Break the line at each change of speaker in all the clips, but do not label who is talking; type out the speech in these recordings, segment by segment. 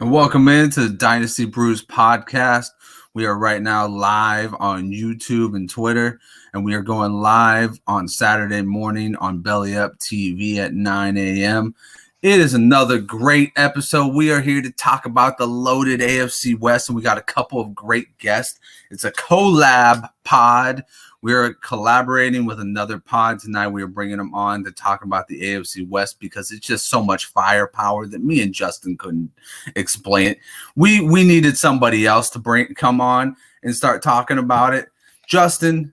Welcome into Dynasty Brews Podcast. We are right now live on YouTube and Twitter, and we are going live on Saturday morning on Belly Up TV at 9 a.m. It is another great episode. We are here to talk about the loaded AFC West, and we got a couple of great guests. It's a collab pod. We are collaborating with another pod tonight. We are bringing them on to talk about the AFC West because it's just so much firepower that me and Justin couldn't explain it. We needed somebody else to come on and start talking about it. Justin,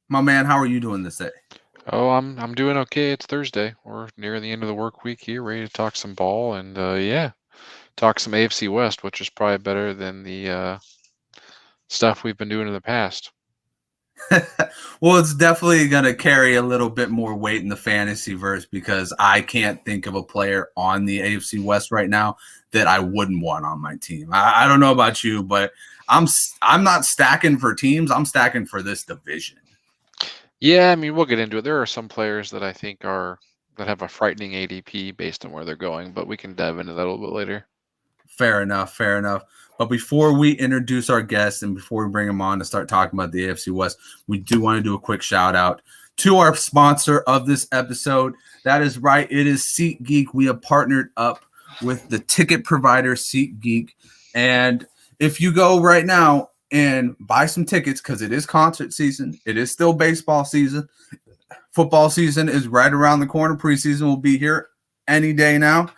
my man, how are you doing this day?
Oh, I'm doing okay. It's Thursday. We're near the end of the work week here, ready to talk some ball and talk some AFC West, which is probably better than the stuff we've been doing in the past.
Well, it's definitely going to carry a little bit more weight in the fantasy verse because I can't think of a player on the AFC West right now that I wouldn't want on my team. I don't know about you, but I'm not stacking for teams. I'm stacking for this division.
Yeah, I mean, we'll get into it. There are some players that I think that have a frightening ADP based on where they're going, but we can dive into that a little bit later.
Fair enough. But before we introduce our guests and before we bring them on to start talking about the AFC West, we do want to do a quick shout out to our sponsor of this episode. That is right. It is SeatGeek. We have partnered up with the ticket provider SeatGeek. And if you go right now and buy some tickets, because it is concert season, it is still baseball season. Football season is right around the corner. Preseason will be here any day now.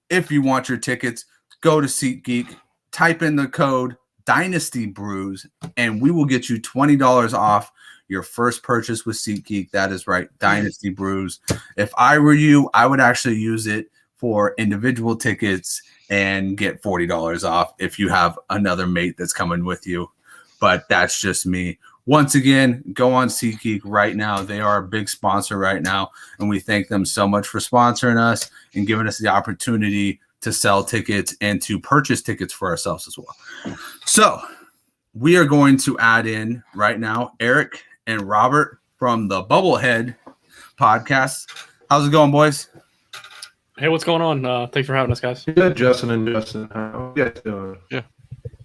If you want your tickets, go to SeatGeek, type in the code Dynasty Brews, and we will get you $20 off your first purchase with SeatGeek. That is right, Dynasty Brews. If I were you, I would actually use it for individual tickets and get $40 off if you have another mate that's coming with you. But that's just me. Once again, go on SeatGeek right now. They are a big sponsor right now, and we thank them so much for sponsoring us and giving us the opportunity to sell tickets and to purchase tickets for ourselves as well. So we are going to add in right now Eric and Robert from the Bubblehead Podcast. How's it going, boys?
Hey, what's going on? Thanks for having us, guys.
Yeah, Justin and Justin. How you guys doing?
Yeah.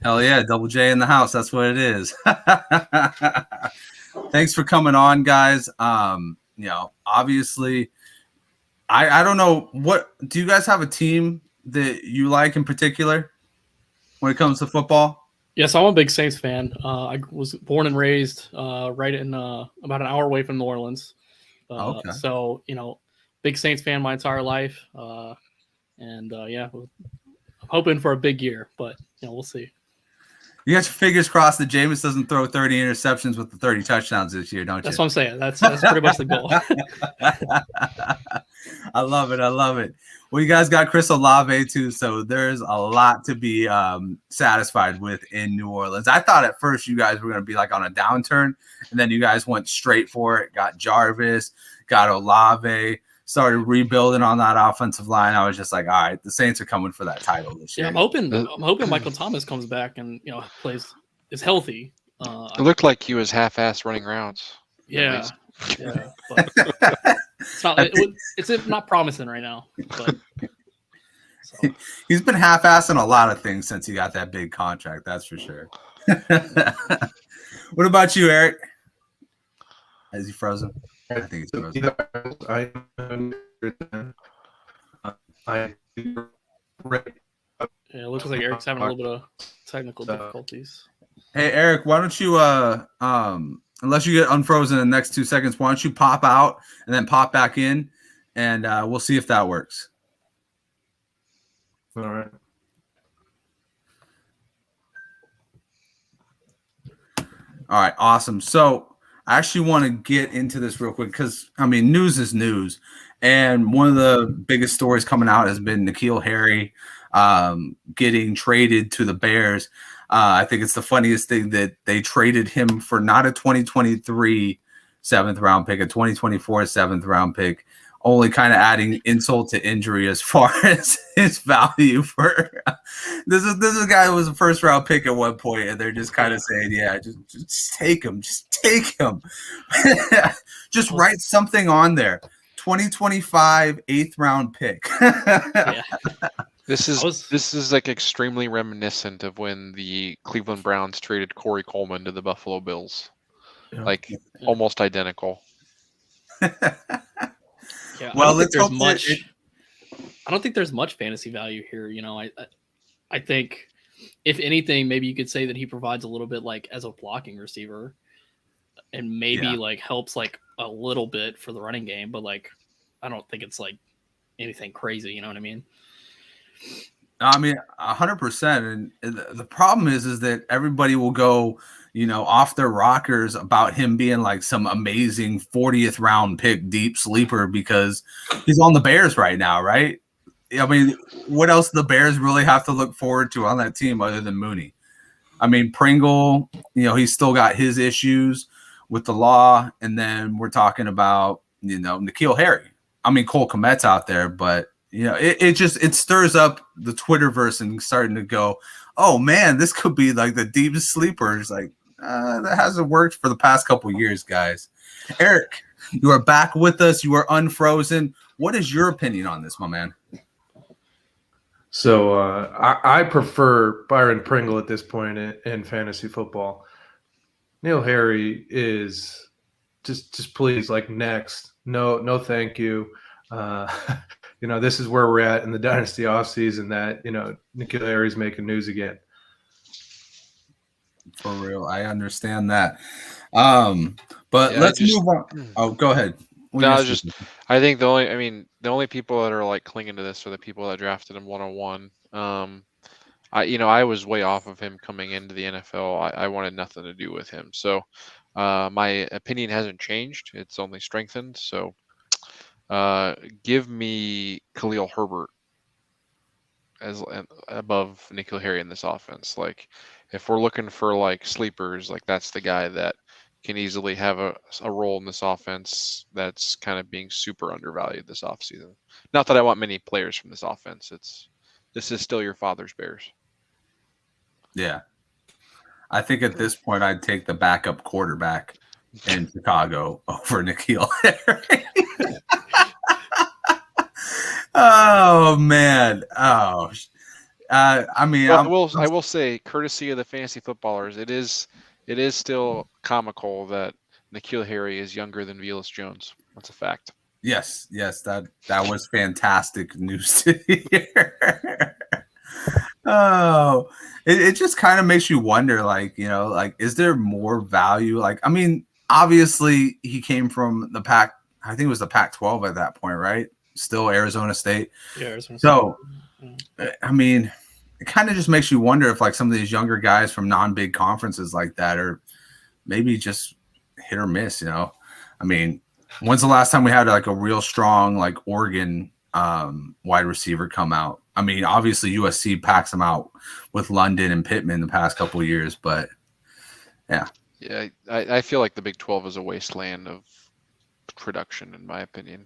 Hell yeah, Double J in the house. That's what it is. Thanks for coming on, guys. Obviously, I don't know, what do you guys have a team that you like in particular when it comes to football?
Yes, I'm a big Saints fan. I was born and raised right in about an hour away from New Orleans.
Okay.
So, big Saints fan my entire life. I'm hoping for a big year, but, we'll see.
You got your fingers crossed that Jameis doesn't throw 30 interceptions with the 30 touchdowns this year, don't you?
That's what I'm saying. That's pretty much the goal.
I love it. Well, you guys got Chris Olave too, so there's a lot to be satisfied with in New Orleans. I thought at first you guys were going to be like on a downturn, and then you guys went straight for it. Got Jarvis, got Olave, started rebuilding on that offensive line. I was just like, all right, the Saints are coming for that title this year.
Yeah, I'm hoping Michael Thomas comes back and is healthy.
It looked like he was half-assed running routes.
Yeah. But it's not promising right now. But,
so. He's been half-assing a lot of things since he got that big contract. That's for sure. What about you, Eric? Is he frozen? I think he's frozen.
Yeah, it looks like Eric's having a little bit of technical difficulties.
Hey, Eric, why don't you unless you get unfrozen in the next 2 seconds, why don't you pop out and then pop back in, and we'll see if that works.
All right.
All right, awesome. So I actually want to get into this real quick because, news is news. And one of the biggest stories coming out has been N'Keal Harry getting traded to the Bears. I think it's the funniest thing that they traded him for not a 2023 7th round pick, a 2024 7th round pick, only kind of adding insult to injury as far as his value for this is a guy who was a first round pick at one point, and they're just kind of saying, yeah, just take him, just write something on there. 2025 8th round pick.
Yeah.
This is like extremely reminiscent of when the Cleveland Browns traded Corey Coleman to the Buffalo Bills.
Yeah.
Like almost identical.
Yeah,
Well,
I don't think
let's
there's
hope that
much. I don't think there's much fantasy value here. I think if anything, maybe you could say that he provides a little bit like as a blocking receiver, and maybe like helps like a little bit for the running game. But like, I don't think it's like anything crazy. You know what I mean?
I mean, 100%. And the problem is that everybody will go, off their rockers about him being like some amazing 40th round pick deep sleeper because he's on the Bears right now, right? I mean, what else the Bears really have to look forward to on that team other than Mooney? I mean, Pringle, he's still got his issues with the law. And then we're talking about, N'Keal Harry. I mean, Cole Kmet's out there, but it stirs up the Twitterverse and starting to go, oh man, this could be like the deepest sleepers. Like that hasn't worked for the past couple years, guys. Eric, you are back with us. You are unfrozen. What is your opinion on this, my man?
So I prefer Byron Pringle at this point in fantasy football. N'Keal Harry is just please like next. No, thank you. This is where we're at in the dynasty offseason that, N'Keal Harry's making news again.
For real. I understand that. But let's move on. Oh, go ahead.
I think the only people that are like clinging to this are the people that drafted him 101. I was way off of him coming into the NFL. I wanted nothing to do with him. So my opinion hasn't changed. It's only strengthened. So give me Khalil Herbert as above N'Keal Harry in this offense. Like, if we're looking for like sleepers, like that's the guy that can easily have a role in this offense that's kind of being super undervalued this offseason. Not that I want many players from this offense. This is still your father's Bears.
Yeah. I think at this point I'd take the backup quarterback in Chicago over N'Keal Harry. Oh man! Oh, I mean,
well, I will say, courtesy of the fantasy footballers, it is still comical that N'Keal Harry is younger than Velus Jones. That's a fact.
Yes, that was fantastic news to hear. Oh, it just kind of makes you wonder, like, is there more value? Like, I mean, obviously he came from the Pac. I think it was the Pac-12 at that point, right? Still Arizona State.
Yeah, Arizona State.
So, I mean, it kind of just makes you wonder if like some of these younger guys from non-big conferences like that are maybe just hit or miss, I mean, when's the last time we had like a real strong like Oregon wide receiver come out? I mean, obviously USC packs them out with London and Pittman the past couple of years, but yeah.
Yeah, I feel like the Big 12 is a wasteland of production, in my opinion.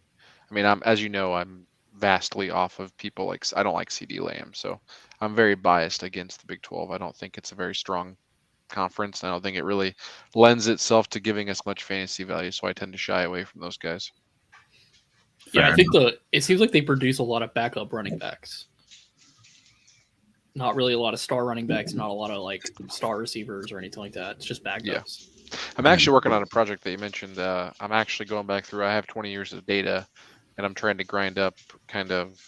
I mean, I'm vastly off of people like I don't like CD Lamb, so I'm very biased against the Big 12. I don't think it's a very strong conference. I don't think it really lends itself to giving us much fantasy value, so I tend to shy away from those guys.
Yeah, I think it seems like they produce a lot of backup running backs. Not really a lot of star running backs, not a lot of like star receivers or anything like that. It's just backups.
Yeah. I'm actually working on a project that you mentioned. I'm actually going back through. I have 20 years of data, and I'm trying to grind up kind of.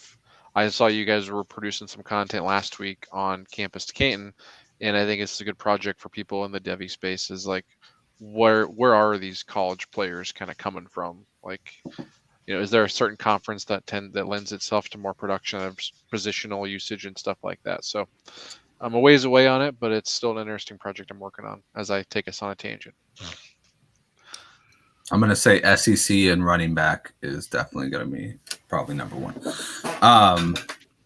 I saw you guys were producing some content last week on Campus to Canton, and I think it's a good project for people in the Devy space. Is like, where are these college players kind of coming from? Like, is there a certain conference that lends itself to more production of positional usage and stuff like that? So I'm a ways away on it, but it's still an interesting project I'm working on as I take us on a tangent.
I'm going to say SEC and running back is definitely going to be probably number one.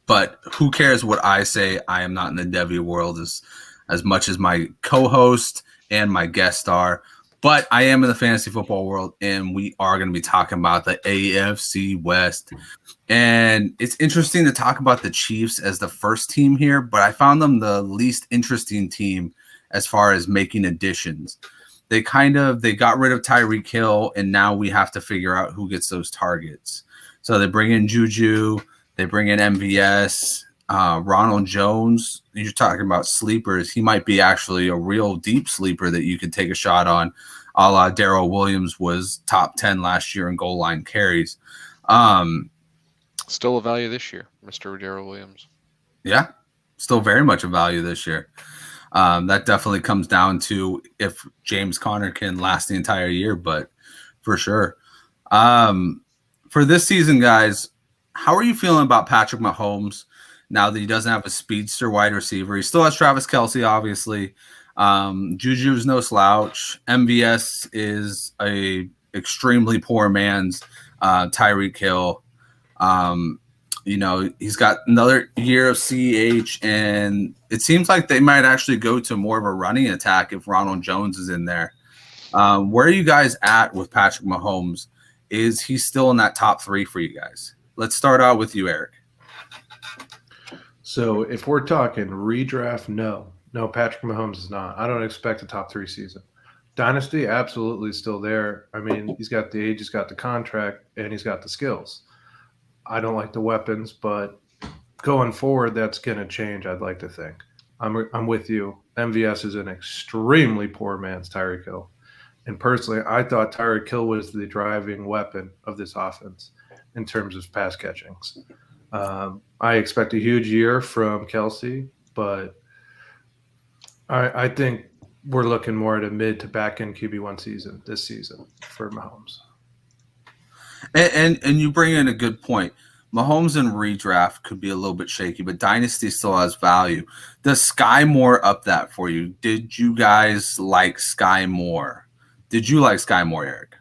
But who cares what I say? I am not in the Devy world as much as my co-host and my guest star. But I am in the fantasy football world, and we are going to be talking about the AFC West. And it's interesting to talk about the Chiefs as the first team here, but I found them the least interesting team as far as making additions. They got rid of Tyreek Hill, and now we have to figure out who gets those targets. So they bring in Juju, they bring in MVS. Ronald Jones, you're talking about sleepers. He might be actually a real deep sleeper that you could take a shot on, a la Darrell Williams was top 10 last year in goal line carries.
Still a value this year, Mr. Darrell Williams.
Yeah, still very much a value this year. That definitely comes down to if James Conner can last the entire year, but for sure. For this season, guys, how are you feeling about Patrick Mahomes now that he doesn't have a speedster wide receiver? He still has Travis Kelce, obviously. Juju's no slouch. MVS is a extremely poor man's Tyreek Hill. He's got another year of CH, and it seems like they might actually go to more of a running attack if Ronald Jones is in there. Where are you guys at with Patrick Mahomes? Is he still in that top 3 for you guys? Let's start out with you, Eric.
So if we're talking redraft, no, Patrick Mahomes is not. I don't expect a top 3 season. Dynasty, absolutely still there. I mean, he's got the age, he's got the contract, and he's got the skills. I don't like the weapons, but going forward, that's going to change, I'd like to think. I'm with you. MVS is an extremely poor man's Tyreek Hill. And personally, I thought Tyreek Hill was the driving weapon of this offense in terms of pass catchings. I expect a huge year from Kelce, but I think we're looking more at a mid to back end QB1 season this season for Mahomes.
And you bring in a good point. Mahomes in redraft could be a little bit shaky, but Dynasty still has value. Does Sky Moore up that for you? Did you guys like Sky Moore? Did you like Sky Moore, Eric?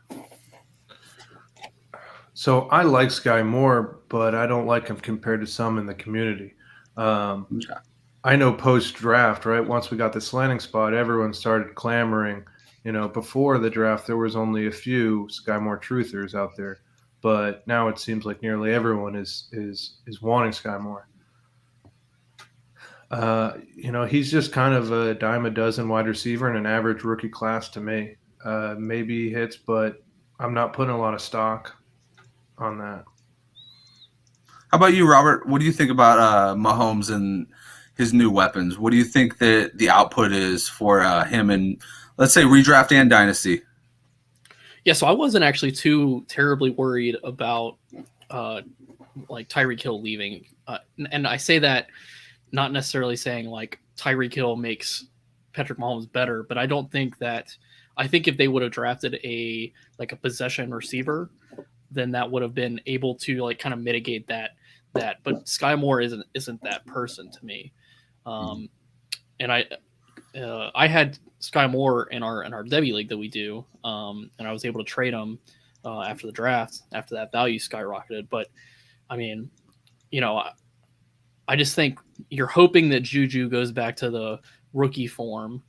So I like Sky Moore, but I don't like him compared to some in the community. I know post-draft, right, once we got this landing spot, everyone started clamoring. Before the draft, there was only a few Sky Moore truthers out there. But now it seems like nearly everyone is wanting Sky Moore. He's just kind of a dime a dozen wide receiver in an average rookie class to me. Maybe he hits, but I'm not putting a lot of stock on that.
How about you, Robert? What do you think about Mahomes and his new weapons? What do you think that the output is for him in, let's say, redraft and dynasty?
Yeah, so I wasn't actually too terribly worried about like Tyreek Hill leaving. And I say that not necessarily saying like Tyreek Hill makes Patrick Mahomes better, but I don't think that – I think if they would have drafted a possession receiver, then that would have been able to like kind of mitigate that. But Sky Moore isn't that person to me. And I had Sky Moore in our Debbie league that we do, and I was able to trade him after the draft, after that value skyrocketed. But I mean, I just think you're hoping that Juju goes back to the rookie form,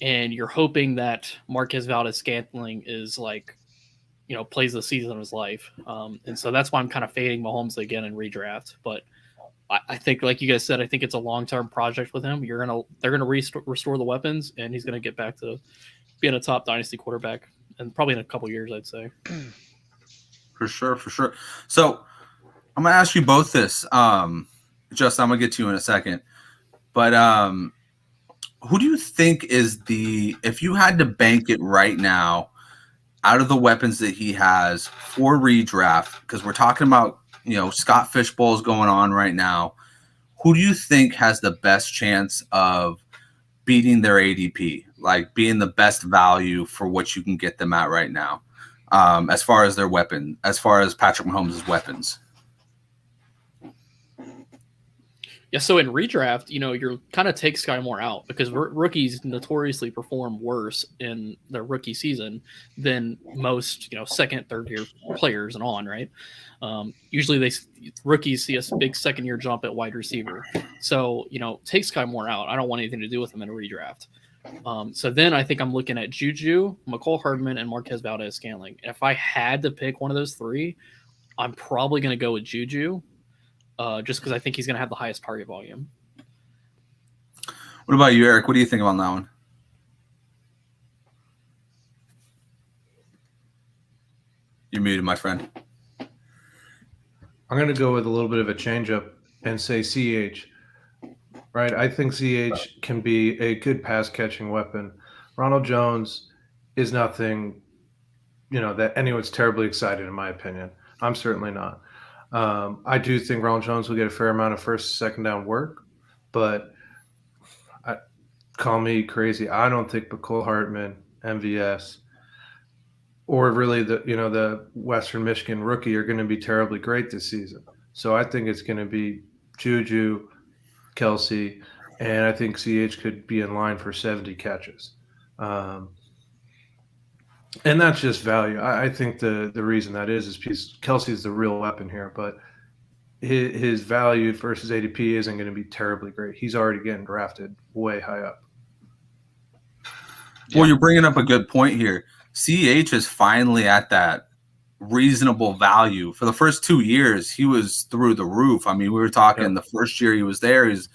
and you're hoping that Marquez Valdes-Scantling is like, plays the season of his life. And so that's why I'm kind of fading Mahomes again in redraft. But I think, like you guys said, I think it's a long-term project with him. They're gonna restore the weapons, and he's gonna get back to being a top dynasty quarterback, and probably in a couple years, I'd say.
For sure. So I'm gonna ask you both this. Justin, I'm gonna get to you in a second, but who do you think is if you had to bank it right now, out of the weapons that he has for redraft, because we're talking about Scott Fishbowl's going on right now. Who do you think has the best chance of beating their ADP, like being the best value for what you can get them at right now, as far as their weapon, as far as Patrick Mahomes' weapons?
Yeah, so in redraft, you're kind of take Sky Moore out because rookies notoriously perform worse in their rookie season than most, second, third year players and on, right? Usually rookies see a big second year jump at wide receiver. So, take Sky Moore out. I don't want anything to do with him in a redraft. So then I think I'm looking at Juju, McCole Hardman, and Marquez Valdes-Scantling. If I had to pick one of those three, I'm probably going to go with Juju. Just because I think he's going to have the highest target volume.
What about you, Eric? What do you think about that one? You're muted, my friend.
I'm going to go with a little bit of a changeup and say CH, right? I think CH can be a good pass catching weapon. Ronald Jones is nothing, that anyone's terribly excited, in my opinion. I'm certainly not. I do think Ronald Jones will get a fair amount of first, second down work, but call me crazy. I don't think Bacole Hartman, MVS, or really the Western Michigan rookie are going to be terribly great this season. So I think it's going to be Juju, Kelsey, and I think CH could be in line for 70 catches. And that's just value. I think the reason that is because Kelsey is the real weapon here, but his value versus ADP isn't going to be terribly great. He's already getting drafted way high up.
Well, you're bringing up a good point here. CH is finally at that reasonable value. For the first 2 years, he was through the roof. I mean, we were talking the first year he was there, he's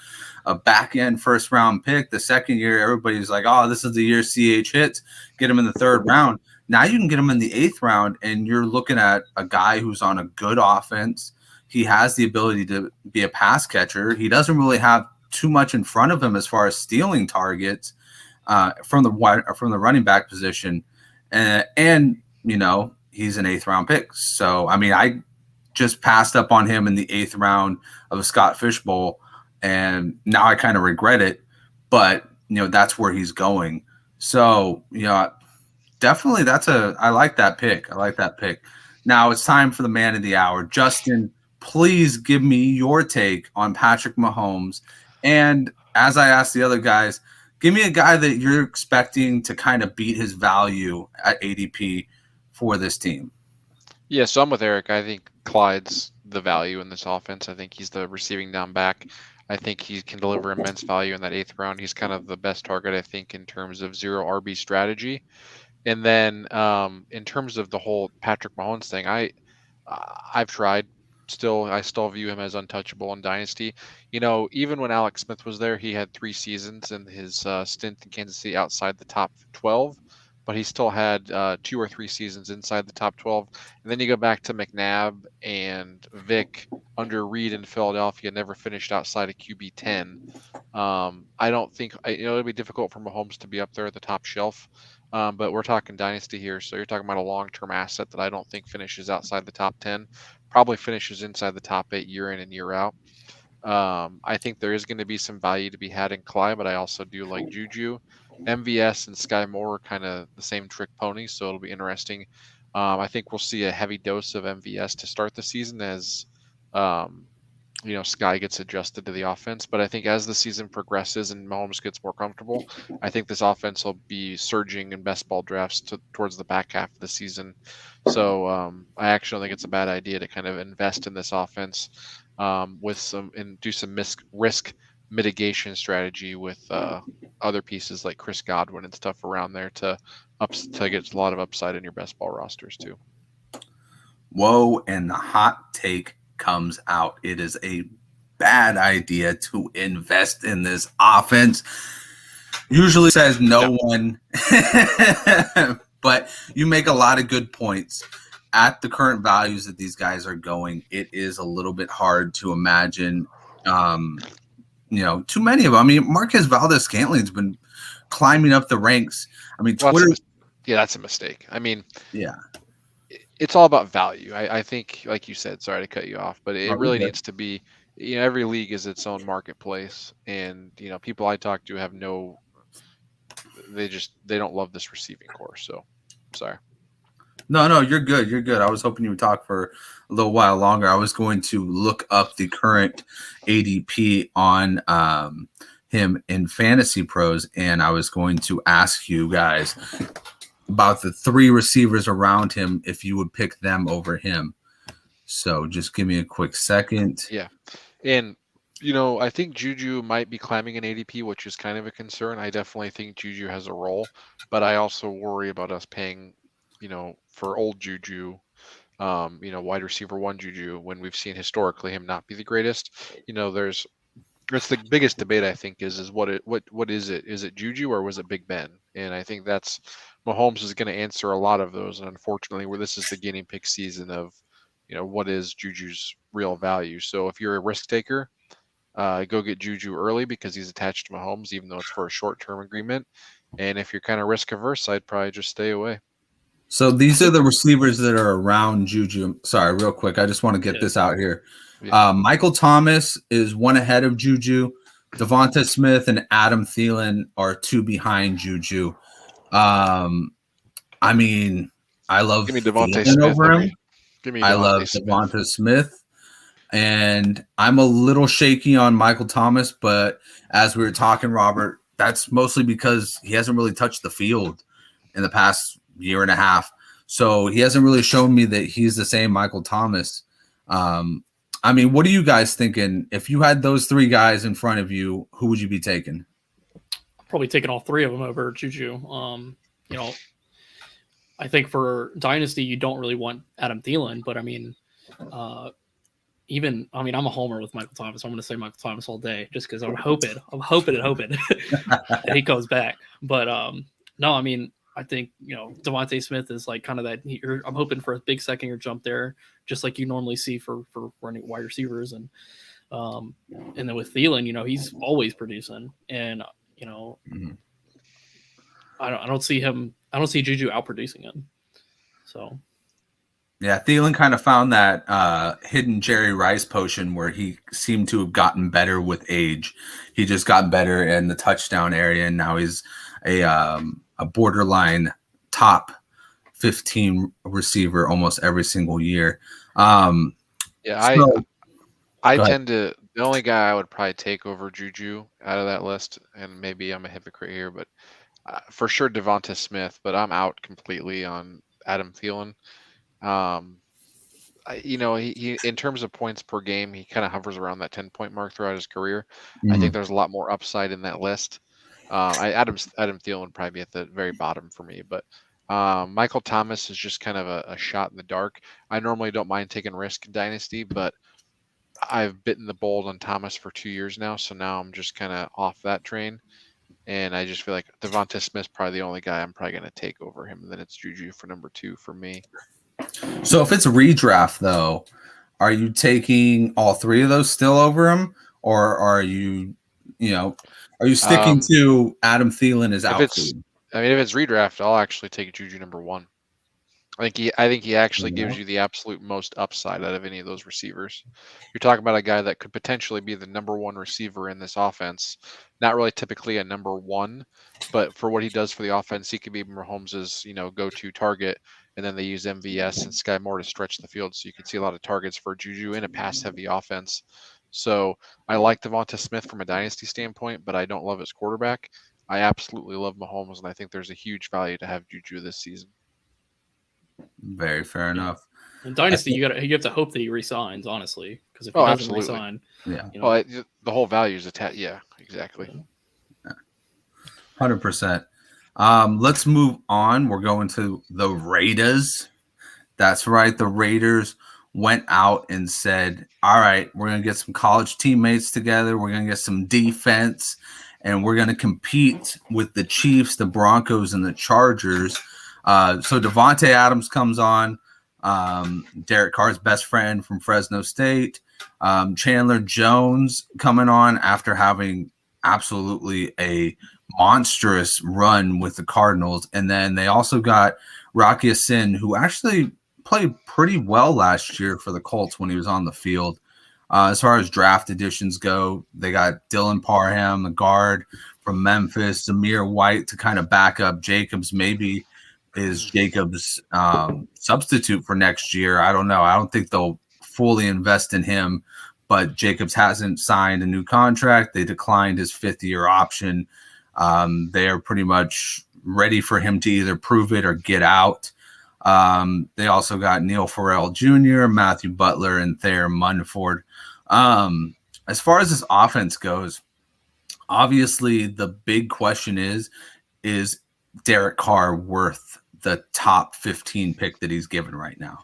a back-end first-round pick. The second year, everybody's like, oh, this is the year CH hits. Get him in the third round. Now you can get him in the 8th round, and you're looking at a guy who's on a good offense. He has the ability to be a pass catcher. He doesn't really have too much in front of him as far as stealing targets from the running back position. And he's an 8th round pick. So, I mean, I just passed up on him in the 8th round of a Scott Fish Bowl, and now I kind of regret it. But, that's where he's going. So, definitely I like that pick. Now it's time for the man of the hour. Justin, please give me your take on Patrick Mahomes. And as I asked the other guys, give me a guy that you're expecting to kind of beat his value at ADP for this team.
Yeah, so I'm with Eric. I think Clyde's the value in this offense. I think he's the receiving down back. I think he can deliver immense value in that 8th round. He's kind of the best target, I think, in terms of zero RB strategy. And then in terms of the whole Patrick Mahomes thing, I've tried. I still view him as untouchable in Dynasty. Even when Alex Smith was there, he had 3 seasons in his stint in Kansas City outside the top 12, but he still had 2 or 3 seasons inside the top 12. And then you go back to McNabb and Vic under Reed in Philadelphia, never finished outside of QB 10. I don't think it'll be difficult for Mahomes to be up there at the top shelf. But we're talking Dynasty here, so you're talking about a long-term asset that I don't think finishes outside the top 10, probably finishes inside the top 8 year in and year out. I think there is going to be some value to be had in Clyde, but I also do like Juju. MVS and Sky Moore are kind of the same trick ponies, so it'll be interesting. I think we'll see a heavy dose of MVS to start the season as Sky gets adjusted to the offense. But I think as the season progresses and Mahomes gets more comfortable, I think this offense will be surging in best ball drafts towards the back half of the season. So I actually don't think it's a bad idea to kind of invest in this offense and do some risk mitigation strategy with other pieces like Chris Godwin and stuff around there to get a lot of upside in your best ball rosters too.
Whoa, and the hot take comes out. It is a bad idea to invest in this offense. Usually says no one, but you make a lot of good points. At the current values that these guys are going, it is a little bit hard to imagine too many of them. I mean, Marquez Valdez-Scantling's been climbing up the ranks. I mean, Twitter.
That's a mistake. I mean,
yeah.
It's all about value. I think, like you said, sorry to cut you off, but it really needs to be, every league is its own marketplace. And, people I talk to have they don't love this receiving core. So sorry.
No, you're good. You're good. I was hoping you would talk for a little while longer. I was going to look up the current ADP on him in Fantasy Pros, and I was going to ask you guys about the 3 receivers around him, if you would pick them over him. So just give me a quick second.
Yeah. And, I think Juju might be climbing in ADP, which is kind of a concern. I definitely think Juju has a role, but I also worry about us paying, for old Juju, wide receiver 1 Juju, when we've seen historically him not be the greatest. It's the biggest debate, I think, is what is it? Is it Juju or was it Big Ben? And I think Mahomes is going to answer a lot of those. And unfortunately, this is the guinea pig season of, what is Juju's real value. So if you're a risk taker, go get Juju early because he's attached to Mahomes, even though it's for a short-term agreement. And if you're kind of risk averse, I'd probably just stay away.
So these are the receivers that are around Juju. Sorry, real quick. I just want to get this out here.
Yeah.
Michael Thomas is one ahead of Juju. Devonta Smith and Adam Thielen are two behind Juju. I mean, I love
Give me Devontae
Thielen
Smith
over him.
Give me
I love Devonta Smith. And I'm a little shaky on Michael Thomas, but as we were talking, Robert, that's mostly because he hasn't really touched the field in the past year and a half. So he hasn't really shown me that he's the same Michael Thomas. I mean, what are you guys thinking? If you had those three guys in front of you, who would you be taking?
Probably taking all three of them over Juju. I think for Dynasty, you don't really want Adam Thielen, but I mean, I'm a homer with Michael Thomas. I'm going to say Michael Thomas all day just because I'm hoping that he comes back. But no, I mean, I think, Devontae Smith is like kind of that. I'm hoping for a big second-year jump there, just like you normally see for running wide receivers. And then with Thielen, he's always producing. And, I don't see Juju outproducing him. So.
Yeah, Thielen kind of found that hidden Jerry Rice potion where he seemed to have gotten better with age. He just got better in the touchdown area, and now he's a borderline top 15 receiver almost every single year.
I tend to – the only guy I would probably take over Juju out of that list, and maybe I'm a hypocrite here, but for sure Devonta Smith, but I'm out completely on Adam Thielen. He in terms of points per game, he kind of hovers around that 10-point mark throughout his career. I think there's a lot more upside in that list. Adam Thielen would probably be at the very bottom for me, but Michael Thomas is just kind of a shot in the dark. I normally don't mind taking risk in Dynasty, but I've bitten the bullet on Thomas for 2 years now, so now I'm just kind of off that train. And I just feel like Devonta Smith's probably the only guy I'm probably going to take over him, and then it's Juju for number 2 for me.
So if it's a redraft, though, are you taking all three of those still over him, or are you sticking to Adam Thielen as outfield?
If it's redraft, I'll actually take Juju number 1. I think he actually gives you the absolute most upside out of any of those receivers. You're talking about a guy that could potentially be the number 1 receiver in this offense. Not really typically a number 1, but for what he does for the offense, he could be Mahomes' go-to target. And then they use MVS and Sky Moore to stretch the field, so you can see a lot of targets for Juju in a pass-heavy offense. So I like Devonta Smith from a dynasty standpoint, but I don't love his quarterback. I absolutely love Mahomes, and I think there's a huge value to have Juju this season.
Very fair enough.
In Dynasty, you have to hope that he resigns, honestly, because if he doesn't resign,
well, the whole value is attached. Yeah, exactly.
100%. Let's move on. We're going to the Raiders. That's right. The Raiders went out and said, all right, we're going to get some college teammates together. We're going to get some defense, and we're going to compete with the Chiefs, the Broncos, and the Chargers. So Devontae Adams comes on, Derek Carr's best friend from Fresno State. Chandler Jones coming on after having absolutely a monstrous run with the Cardinals. And then they also got Rocky Sin, who actually played pretty well last year for the Colts when he was on the field. As far as draft additions go, they got Dylan Parham, the guard from Memphis, Zamir White to kind of back up Jacobs. Maybe is Jacobs' substitute for next year. I don't know. I don't think they'll fully invest in him, but Jacobs hasn't signed a new contract. They declined his 5th-year option. They are pretty much ready for him to either prove it or get out. They also got Neil Farrell Jr., Matthew Butler, and Thayer Munford. As far as this offense goes, obviously the big question is Derek Carr worth the top 15 pick that he's given right now?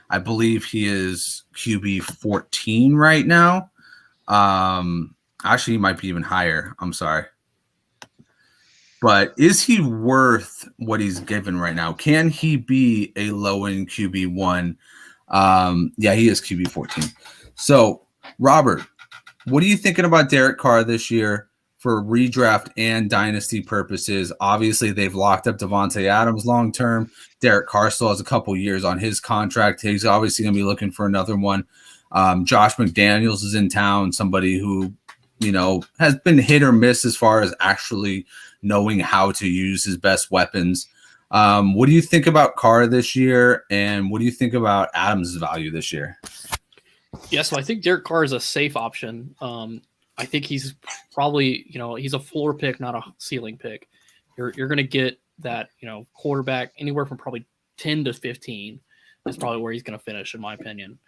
I believe he is QB 14 right now. Actually, he might be even higher. I'm sorry. But is he worth what he's given right now? Can he be a low-end QB1 Yeah, he is QB 14. So, Robert, what are you thinking about Derek Carr this year for redraft and dynasty purposes? Obviously, they've locked up Devontae Adams long term. Derek Carr still has a couple years on his contract. He's obviously going to be looking for another one. Josh McDaniels is in town, somebody who, has been hit or miss as far as actually knowing how to use his best weapons. What do you think about Carr this year, and what do you think about Adams' value this year?
Yeah, so I think Derek Carr is a safe option. I think he's probably, he's a floor pick, not a ceiling pick. You're going to get that, quarterback anywhere from probably 10 to 15 is probably where he's going to finish, in my opinion.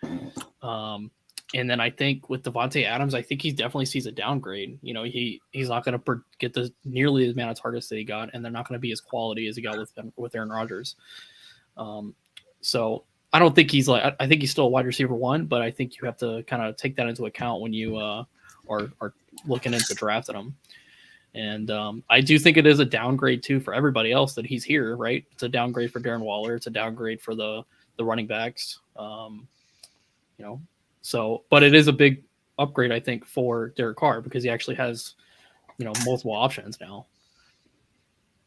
And then I think with Devontae Adams, I think he definitely sees a downgrade. He's not going to get nearly the amount of targets that he got, and they're not going to be as quality as he got with Aaron Rodgers. So I don't think I think he's still a wide receiver 1, but I think you have to kind of take that into account when you are looking into drafting him. And I do think it is a downgrade too for everybody else that he's here, right? It's a downgrade for Darren Waller. It's a downgrade for the running backs. So, but it is a big upgrade, I think, for Derek Carr because he actually has, multiple options now.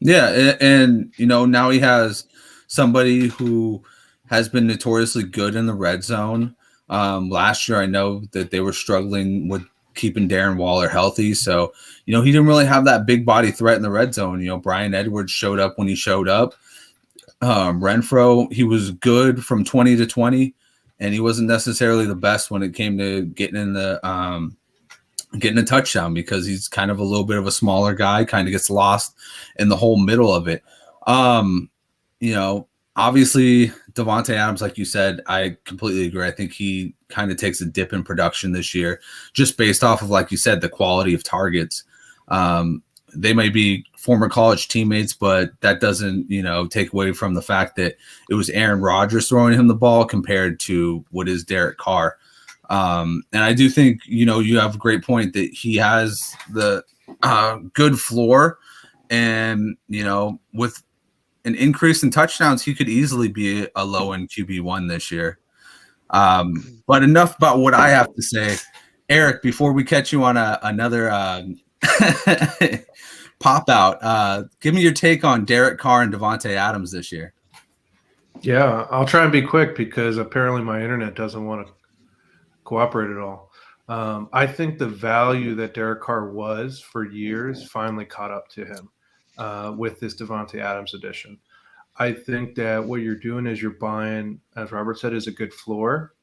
Yeah, and now he has somebody who has been notoriously good in the red zone. Last year, I know that they were struggling with keeping Darren Waller healthy, so he didn't really have that big body threat in the red zone. Bryan Edwards showed up when he showed up. Renfro, he was good from 20 to 20. And he wasn't necessarily the best when it came to getting a touchdown because he's kind of a little bit of a smaller guy, kind of gets lost in the whole middle of it. Obviously Devontae Adams, like you said, I completely agree. I think he kind of takes a dip in production this year, just based off of, like you said, the quality of targets. They may be former college teammates, but that doesn't, take away from the fact that it was Aaron Rodgers throwing him the ball compared to what is Derek Carr. And I do think, you have a great point that he has the good floor and, with an increase in touchdowns, he could easily be a low-end QB1 this year. But enough about what I have to say. Eric, before we catch you on another pop out, give me your take on Derek Carr and Devontae Adams this year.
Yeah, I'll try and be quick because apparently my internet doesn't want to cooperate at all. I think the value that Derek Carr was for years finally caught up to him with this Devontae Adams addition. I think that what you're doing is you're buying, as Robert said, is a good floor.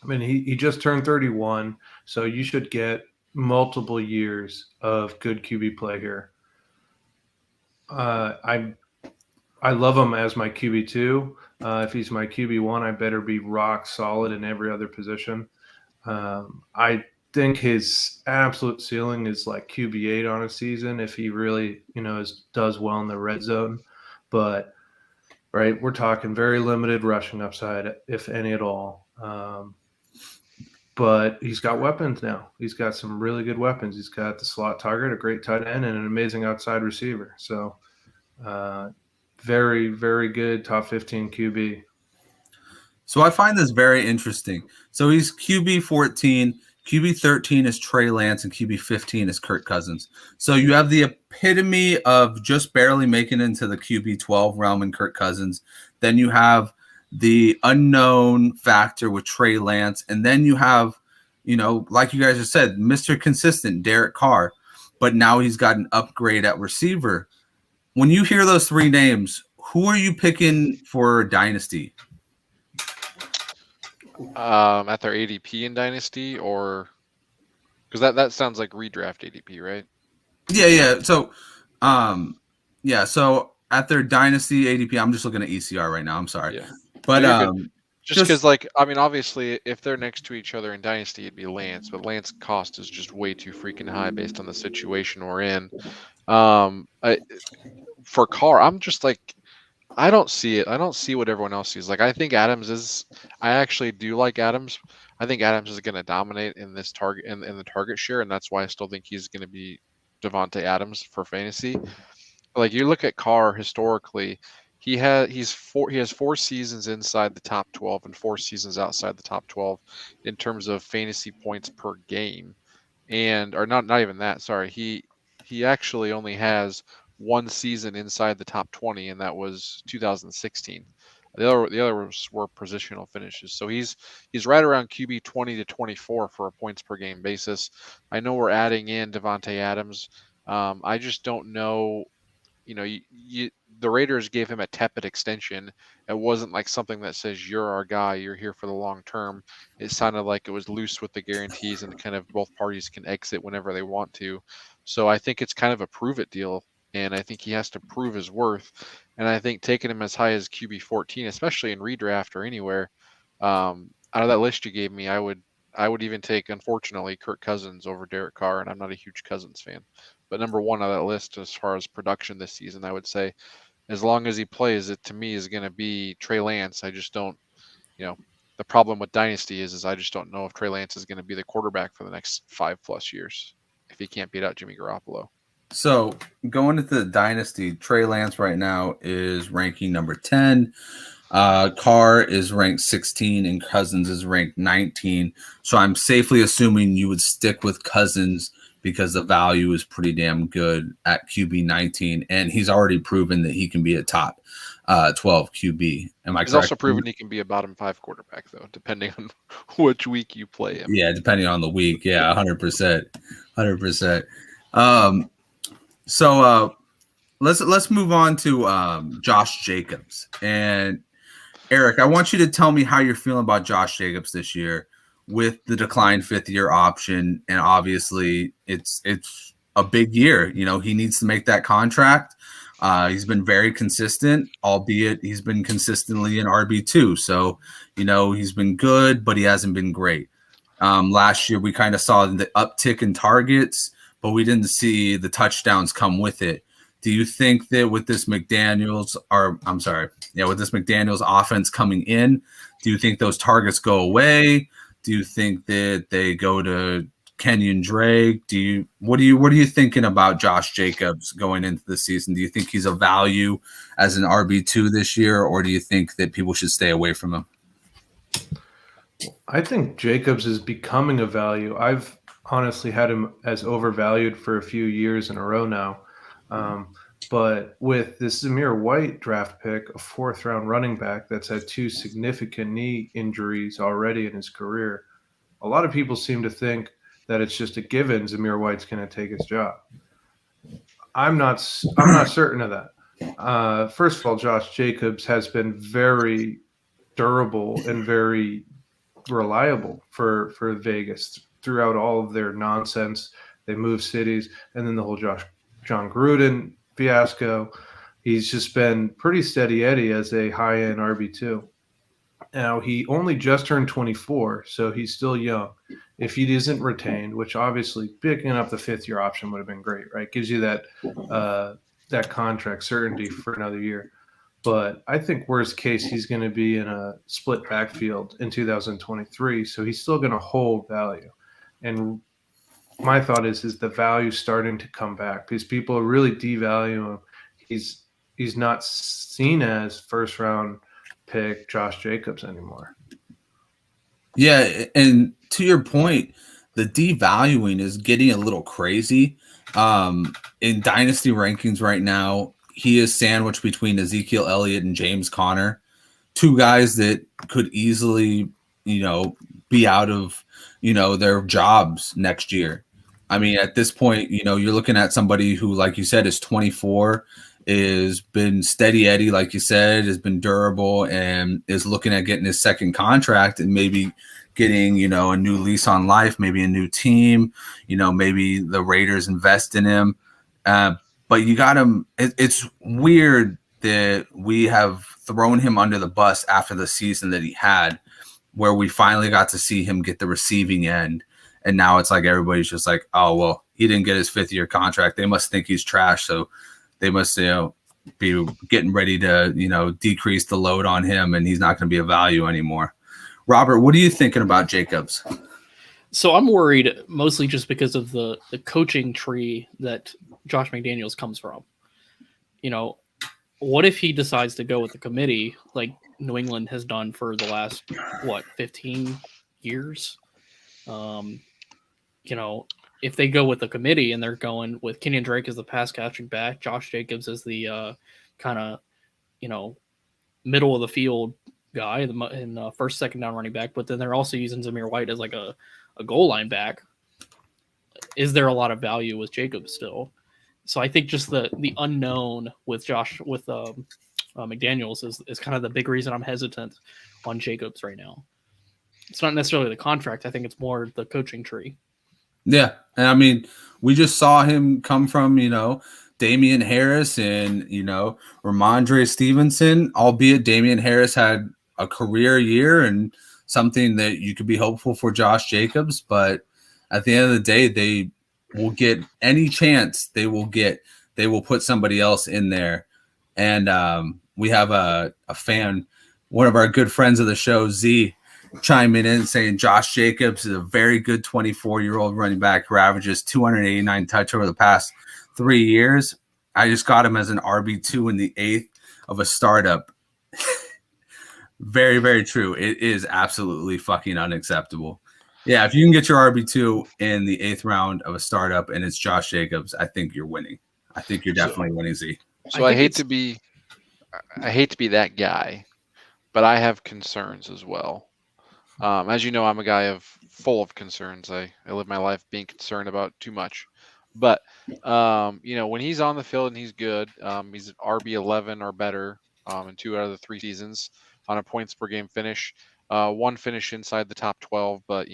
I mean, he just turned 31, so you should get multiple years of good QB play here. I love him as my QB2. If he's my QB1, I better be rock solid in every other position. I think his absolute ceiling is like QB8 on a season if he really, does well in the red zone. But, right, we're talking very limited rushing upside, if any at all. But he's got weapons now. He's got some really good weapons. He's got the slot target, a great tight end, and an amazing outside receiver. So very, very good top 15 QB.
So I find this very interesting. So he's QB 14, QB 13 is Trey Lance, and QB 15 is Kirk Cousins. So you have the epitome of just barely making it into the QB 12 realm in Kirk Cousins. Then you have the unknown factor with Trey Lance. And then you have, like you guys just said, Mr. Consistent, Derek Carr. But now he's got an upgrade at receiver. When you hear those three names, who are you picking for Dynasty?
At their ADP in Dynasty, or because that sounds like redraft ADP, right?
Yeah. So, so at their Dynasty ADP, I'm just looking at ECR right now. I'm sorry, but
just because, obviously, if they're next to each other in Dynasty, it'd be Lance, but Lance cost is just way too freaking high based on the situation we're in. For Carr, I'm just like, I don't see it. I don't see what everyone else sees. Like, I think I actually do like Adams. I think Adams is going to dominate in this target in the target share, and that's why I still think he's going to be Devontae Adams for fantasy. Like, you look at Carr historically, He has 4 seasons inside the top 12 and 4 seasons outside the top 12 in terms of fantasy points per game. Or not even that, sorry. He actually only has 1 season inside the top 20, and that was 2016. The others were positional finishes. So he's right around QB 20 to 24 for a points per game basis. I know we're adding in Devontae Adams. I just don't know. The Raiders gave him a tepid extension. It wasn't like something that says you're our guy, you're here for the long term. It sounded like it was loose with the guarantees and kind of both parties can exit whenever they want to. So I think it's kind of a prove it deal, and I think he has to prove his worth. And I think taking him as high as QB 14, especially in redraft or anywhere, out of that list you gave me, I would even take, unfortunately, Kirk Cousins over Derek Carr, and I'm not a huge Cousins fan. But number 1 on that list as far as production this season, I would say, as long as he plays, it to me is going to be Trey Lance. I just don't, the problem with Dynasty is I just don't know if Trey Lance is going to be the quarterback for the next 5+ years if he can't beat out Jimmy Garoppolo.
So going into the Dynasty, Trey Lance right now is ranking number 10. Carr is ranked 16 and Cousins is ranked 19. So I'm safely assuming you would stick with Cousins because the value is pretty damn good at QB 19, and he's already proven that he can be a top 12 QB. Am I correct?
He's also proven he can be a bottom 5 quarterback, though, depending on which week you play him.
Yeah, depending on the week. Yeah, 100%. 100%. So let's move on to Josh Jacobs. And Eric, I want you to tell me how you're feeling about Josh Jacobs this year with the declined 5th-year option. And obviously it's a big year. He needs to make that contract. He's been very consistent, albeit he's been consistently in RB2. So, he's been good, but he hasn't been great. Last year, we kind of saw the uptick in targets, but we didn't see the touchdowns come with it. Do you think that with this McDaniels offense coming in, do you think those targets go away? Do you think that they go to Kenyon Drake? What are you thinking about Josh Jacobs going into the season? Do you think he's a value as an RB2 this year, or do you think that people should stay away from him?
I think Jacobs is becoming a value. I've honestly had him as overvalued for a few years in a row now. But with this Zamir White draft pick, a 4th-round running back that's had 2 significant knee injuries already in his career, a lot of people seem to think that it's just a given Zamir White's going to take his job. I'm not certain of that. First of all, Josh Jacobs has been very durable and very reliable for Vegas throughout all of their nonsense. They move cities, and then the whole John Gruden fiasco. He's just been pretty steady Eddie as a high-end RB2. Now, he only just turned 24, so he's still young. If he isn't retained, which obviously picking up the 5th-year option would have been great, right? Gives you that contract certainty for another year. But I think worst case, he's going to be in a split backfield in 2023, so he's still going to hold value. And my thought is the value starting to come back because people are really devaluing him. He's not seen as 1st-round pick Josh Jacobs anymore.
Yeah, and to your point, the devaluing is getting a little crazy. In dynasty rankings right now, he is sandwiched between Ezekiel Elliott and James Conner, 2 guys that could easily, be out of, their jobs next year. I mean, at this point, you're looking at somebody who, like you said, is 24, is been steady Eddie, like you said, has been durable, and is looking at getting his 2nd contract and maybe getting, a new lease on life, maybe a new team, maybe the Raiders invest in him. But you got him. It's weird that we have thrown him under the bus after the season that he had, where we finally got to see him get the receiving end. And now it's like everybody's just like, oh, well, he didn't get his 5th-year contract. They must think he's trash. So they must, be getting ready to, decrease the load on him, and he's not going to be a value anymore. Robert, what are you thinking about Jacobs?
So I'm worried mostly just because of the coaching tree that Josh McDaniels comes from. what if he decides to go with the committee like New England has done for the last 15 years? If they go with the committee and they're going with Kenyon Drake as the pass catching back, Josh Jacobs as the kind of middle of the field guy and first, second down running back, but then they're also using Zamir White as like a goal line back. Is there a lot of value with Jacobs still? So I think just the unknown with McDaniels is kind of the big reason I'm hesitant on Jacobs right now. It's not necessarily the contract. I think it's more the coaching tree.
Yeah. And I mean, we just saw him come from, Damian Harris and, Ramondre Stevenson, albeit Damian Harris had a career year and something that you could be hopeful for Josh Jacobs. But at the end of the day, they will get any chance they will get. They will put somebody else in there. And we have a fan, one of our good friends of the show, Z, chiming in saying Josh Jacobs is a very good 24-year-old running back who averages 289 touch over the past 3 years. I just got him as an RB2 in the 8th of a startup. Very, very true. It is absolutely fucking unacceptable. Yeah, if you can get your RB2 in the 8th round of a startup and it's Josh Jacobs, I think you're winning. I think you're definitely winning, Z.
So I hate to be that guy, but I have concerns as well. As you know, I'm a guy full of concerns. I live my life being concerned about too much. But, when he's on the field and he's good, he's an RB11 or better in 2 out of the 3 seasons on a points per game finish. One finish inside the top 12, but,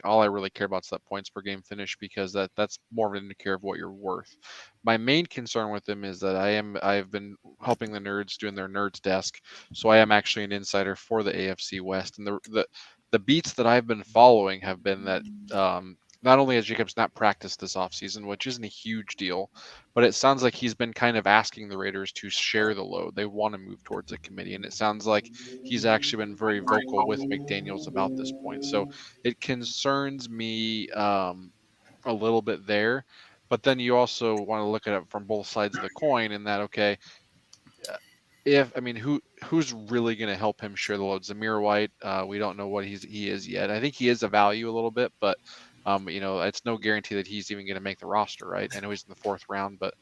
all I really care about is that points per game finish because that's more of an indicator of what you're worth. My main concern with him is that I've been helping the nerds doing their nerds desk. So I am actually an insider for the AFC West. And the beats that I've been following have been that not only has Jacobs not practiced this offseason, which isn't a huge deal, but it sounds like he's been kind of asking the Raiders to share the load. They want to move towards a committee, and it sounds like he's actually been very vocal with McDaniels about this point. So it concerns me a little bit there, but then you also want to look at it from both sides of the coin in that, okay, who's really going to help him share the load? Zamir White, we don't know what he is yet. I think he is a value a little bit, but it's no guarantee that he's even going to make the roster, right? I know he's in the 4th round, but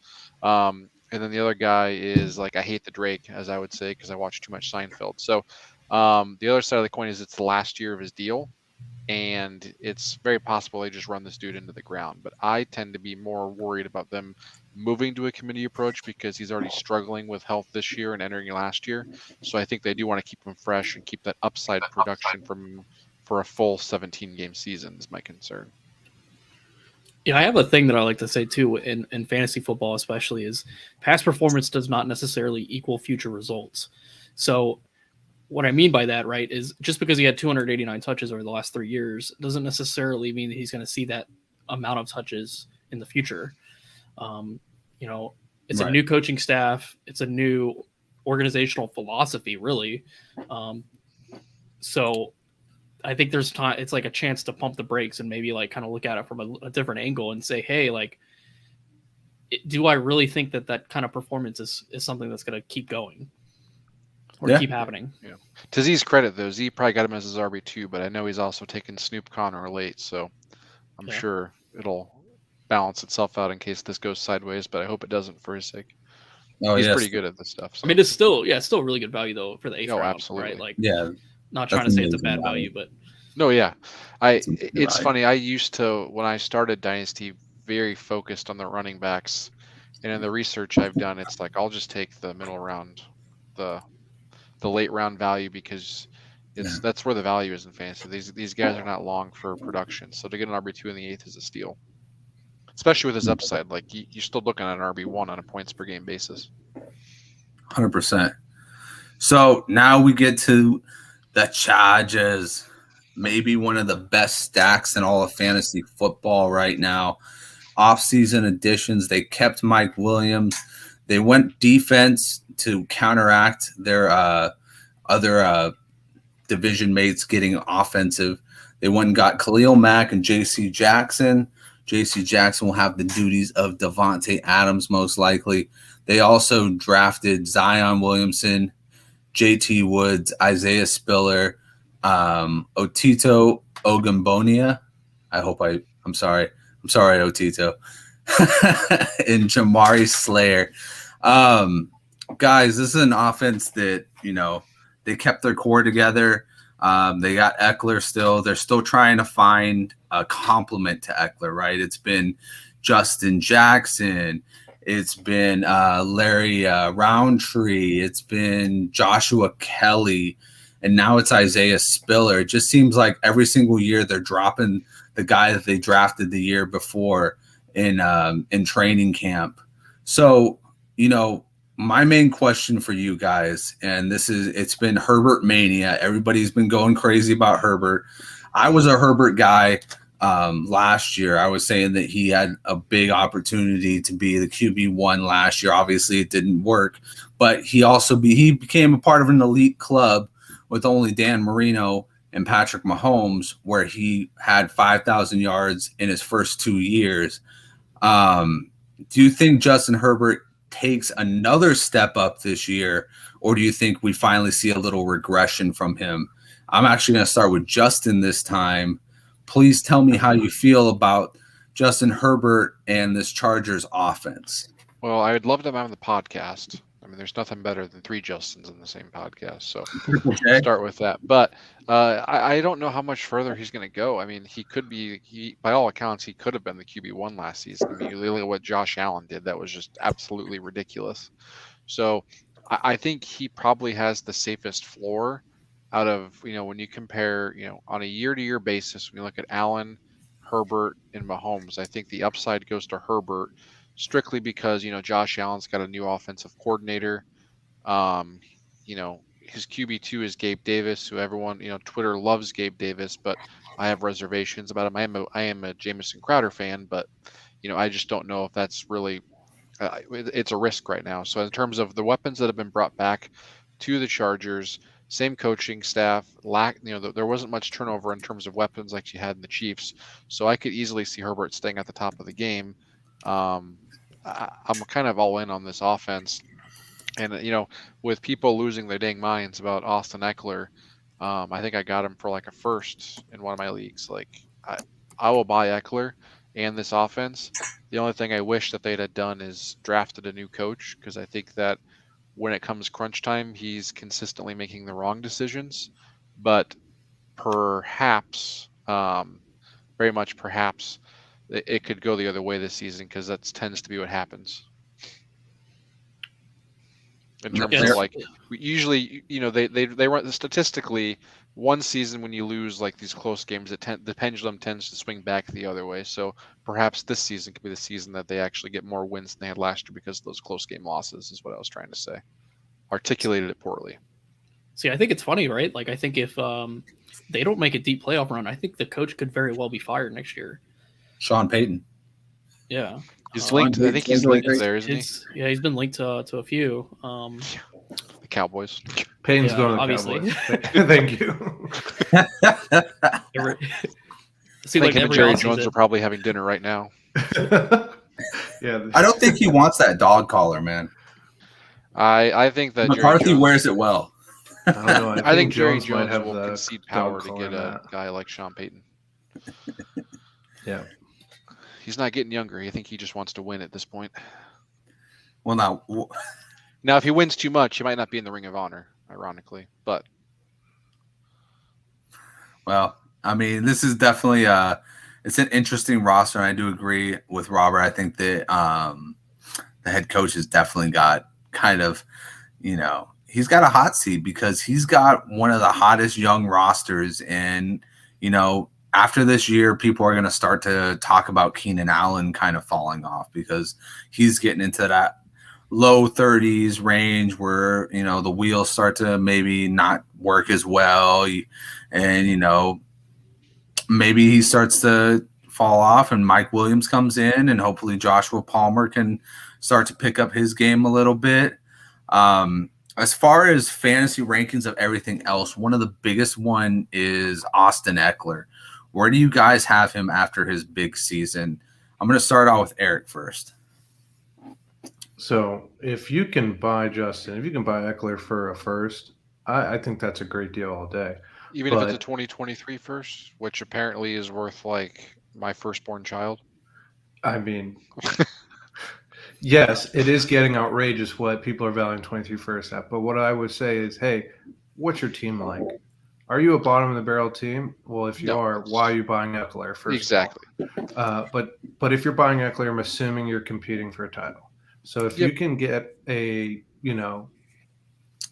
and then the other guy is I hate the Drake, as I would say, because I watch too much Seinfeld. So the other side of the coin is it's the last year of his deal, and it's very possible they just run this dude into the ground. But I tend to be more worried about them moving to a committee approach because he's already struggling with health this year and entering last year. So I think they do want to keep him fresh and keep that upside production for a full 17-game season is my concern.
Yeah, I have a thing that I like to say too in fantasy football especially is past performance does not necessarily equal future results. So what I mean by that, right, is just because he had 289 touches over the last 3 years doesn't necessarily mean that he's going to see that amount of touches in the future. It's a new coaching staff. It's a new organizational philosophy, really. So I think there's time. It's like a chance to pump the brakes and maybe kind of look at it from a different angle and say, hey, do I really think that kind of performance is something that's going to keep going or keep happening?
Yeah. To Z's credit, though, Z probably got him as his RB2, but I know he's also taken Snoop Connor late, so I'm sure it'll balance itself out in case this goes sideways, but I hope it doesn't for his sake.
Oh,
he's pretty good at this stuff. So.
I mean, it's still really good value though for the 8th round,
absolutely.
right? Not trying to say it's a bad value, but
no, yeah. It's funny. I used to, when I started Dynasty, very focused on the running backs, and in the research I've done, it's I'll just take the middle round, the late round value because that's where the value is in fantasy. These guys are not long for production, so to get an RB2 in the 8th is a steal, especially with his upside. You're still looking at an RB1 on a points per game basis.
100%. So now we get to the Chargers, maybe one of the best stacks in all of fantasy football right now. Off-season additions. They kept Mike Williams. They went defense to counteract their other division mates getting offensive. They went and got Khalil Mack and J.C. Jackson. J.C. Jackson will have the duties of Devontae Adams most likely. They also drafted Zion Williamson, JT Woods, Isaiah Spiller, Otito Ogumbonia. I'm sorry, Otito. And Jamari Slayer. Guys, this is an offense that, they kept their core together. They got Eckler still. They're still trying to find a complement to Eckler, right? It's been Justin Jackson. It's been Larry Roundtree. It's been Joshua Kelly. And now it's Isaiah Spiller. It just seems like every single year they're dropping the guy that they drafted the year before in training camp. So, my main question for you guys, and it's been Herbert mania. Everybody's been going crazy about Herbert. I was a Herbert guy last year. I was saying that he had a big opportunity to be the QB1 last year. Obviously, it didn't work, but he became a part of an elite club with only Dan Marino and Patrick Mahomes, where he had 5,000 yards in his first 2 years. Do you think Justin Herbert takes another step up this year, or do you think we finally see a little regression from him? I'm actually going to start with Justin this time. Please tell me how you feel about Justin Herbert and this Chargers offense.
Well, I would love to have him on the podcast. I mean, there's nothing better than 3 Justins in the same podcast. So
Okay.
start with that. But I don't know how much further he's going to go. I mean, by all accounts, he could have been the QB1 last season. I mean, you look at what Josh Allen did. That was just absolutely ridiculous. So I think he probably has the safest floor out of, when you compare, on a year-to-year basis, when you look at Allen, Herbert, and Mahomes, I think the upside goes to Herbert strictly because, Josh Allen's got a new offensive coordinator. His QB2 is Gabe Davis, who everyone, Twitter loves Gabe Davis, but I have reservations about him. I am a Jamison Crowder fan, but, I just don't know if that's really, it's a risk right now. So in terms of the weapons that have been brought back to the Chargers, same coaching staff, there wasn't much turnover in terms of weapons like you had in the Chiefs. So I could easily see Herbert staying at the top of the game. I'm kind of all in on this offense, and with people losing their dang minds about Austin Eckler, I think I got him for like a first in one of my leagues. Like I will buy Eckler and this offense. The only thing I wish that they'd had done is drafted a new coach, because I think that when it comes crunch time, he's consistently making the wrong decisions. But perhaps, very much perhaps, it could go the other way this season, because that tends to be what happens. In terms of we usually, they run statistically, one season when you lose like these close games, the pendulum tends to swing back the other way. So perhaps this season could be the season that they actually get more wins than they had last year because of those close game losses, is what I was trying to say. Articulated it poorly.
See, I think it's funny, right? Like, I think if they don't make a deep playoff run, I think the coach could very well be fired next year.
Sean Payton.
Yeah.
He's linked. I think he's linked there, isn't he?
Yeah, he's been linked to a few.
The Cowboys.
Payton's going to the
obviously.
Cowboys. Thank you.
Him and Jerry Jones are probably having dinner right now.
Yeah.
I don't think he wants that dog collar, man.
I think that
McCarthy wears it well.
I don't know.
I think Jerry
Jones might
Jones
have
will
the
concede power to
dog
get
collar
a guy like Sean Payton.
Yeah.
He's not getting younger. I think he just wants to win at this point.
Well,
Now, if he wins too much, he might not be in the Ring of Honor, ironically. But
I mean, this is definitely it's an interesting roster, and I do agree with Robert. I think that the head coach has definitely got kind of, he's got a hot seat because he's got one of the hottest young rosters, and after this year, people are going to start to talk about Keenan Allen kind of falling off because he's getting into that low 30s range where, the wheels start to maybe not work as well. And, maybe he starts to fall off and Mike Williams comes in and hopefully Joshua Palmer can start to pick up his game a little bit. As far as fantasy rankings of everything else, one of the biggest one is Austin Eckler. Where do you guys have him after his big season? I'm going to start out with Eric first.
So if you can buy Justin, if you can buy Eckler for a first, I think that's a great deal all day.
Even if it's a
But
2023 first, which apparently is worth like my firstborn child.
I mean, yes, it is getting outrageous what people are valuing 23 first at. But what I would say is, hey, what's your team like? Are you a bottom of the barrel team? Well, if you
No.
are, why are you buying Eckler first?
Exactly.
But if you're buying Eckler, I'm assuming you're competing for a title. So if
Yep.
you can get a,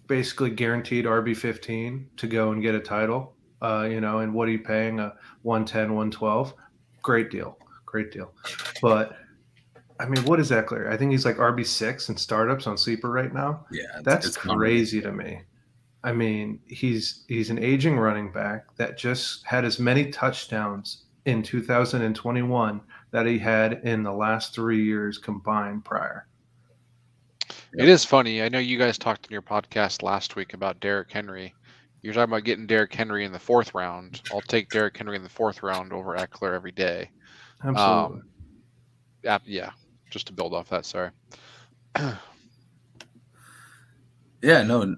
basically guaranteed RB15 to go and get a title, and what are you paying? A 110, 112? Great deal. But I mean, what is Eckler? I think he's like RB6 in startups on Sleeper right now.
Yeah,
That's
it's
crazy to me. I mean, he's an aging running back that just had as many touchdowns in 2021 that he had in the last 3 years combined prior.
It is funny. I know you guys talked in your podcast last week about Derrick Henry. You're talking about getting Derrick Henry in the 4th round. I'll take Derrick Henry in the 4th round over Eckler every day.
Absolutely.
Yeah, just to build off that. Sorry.
Yeah, no,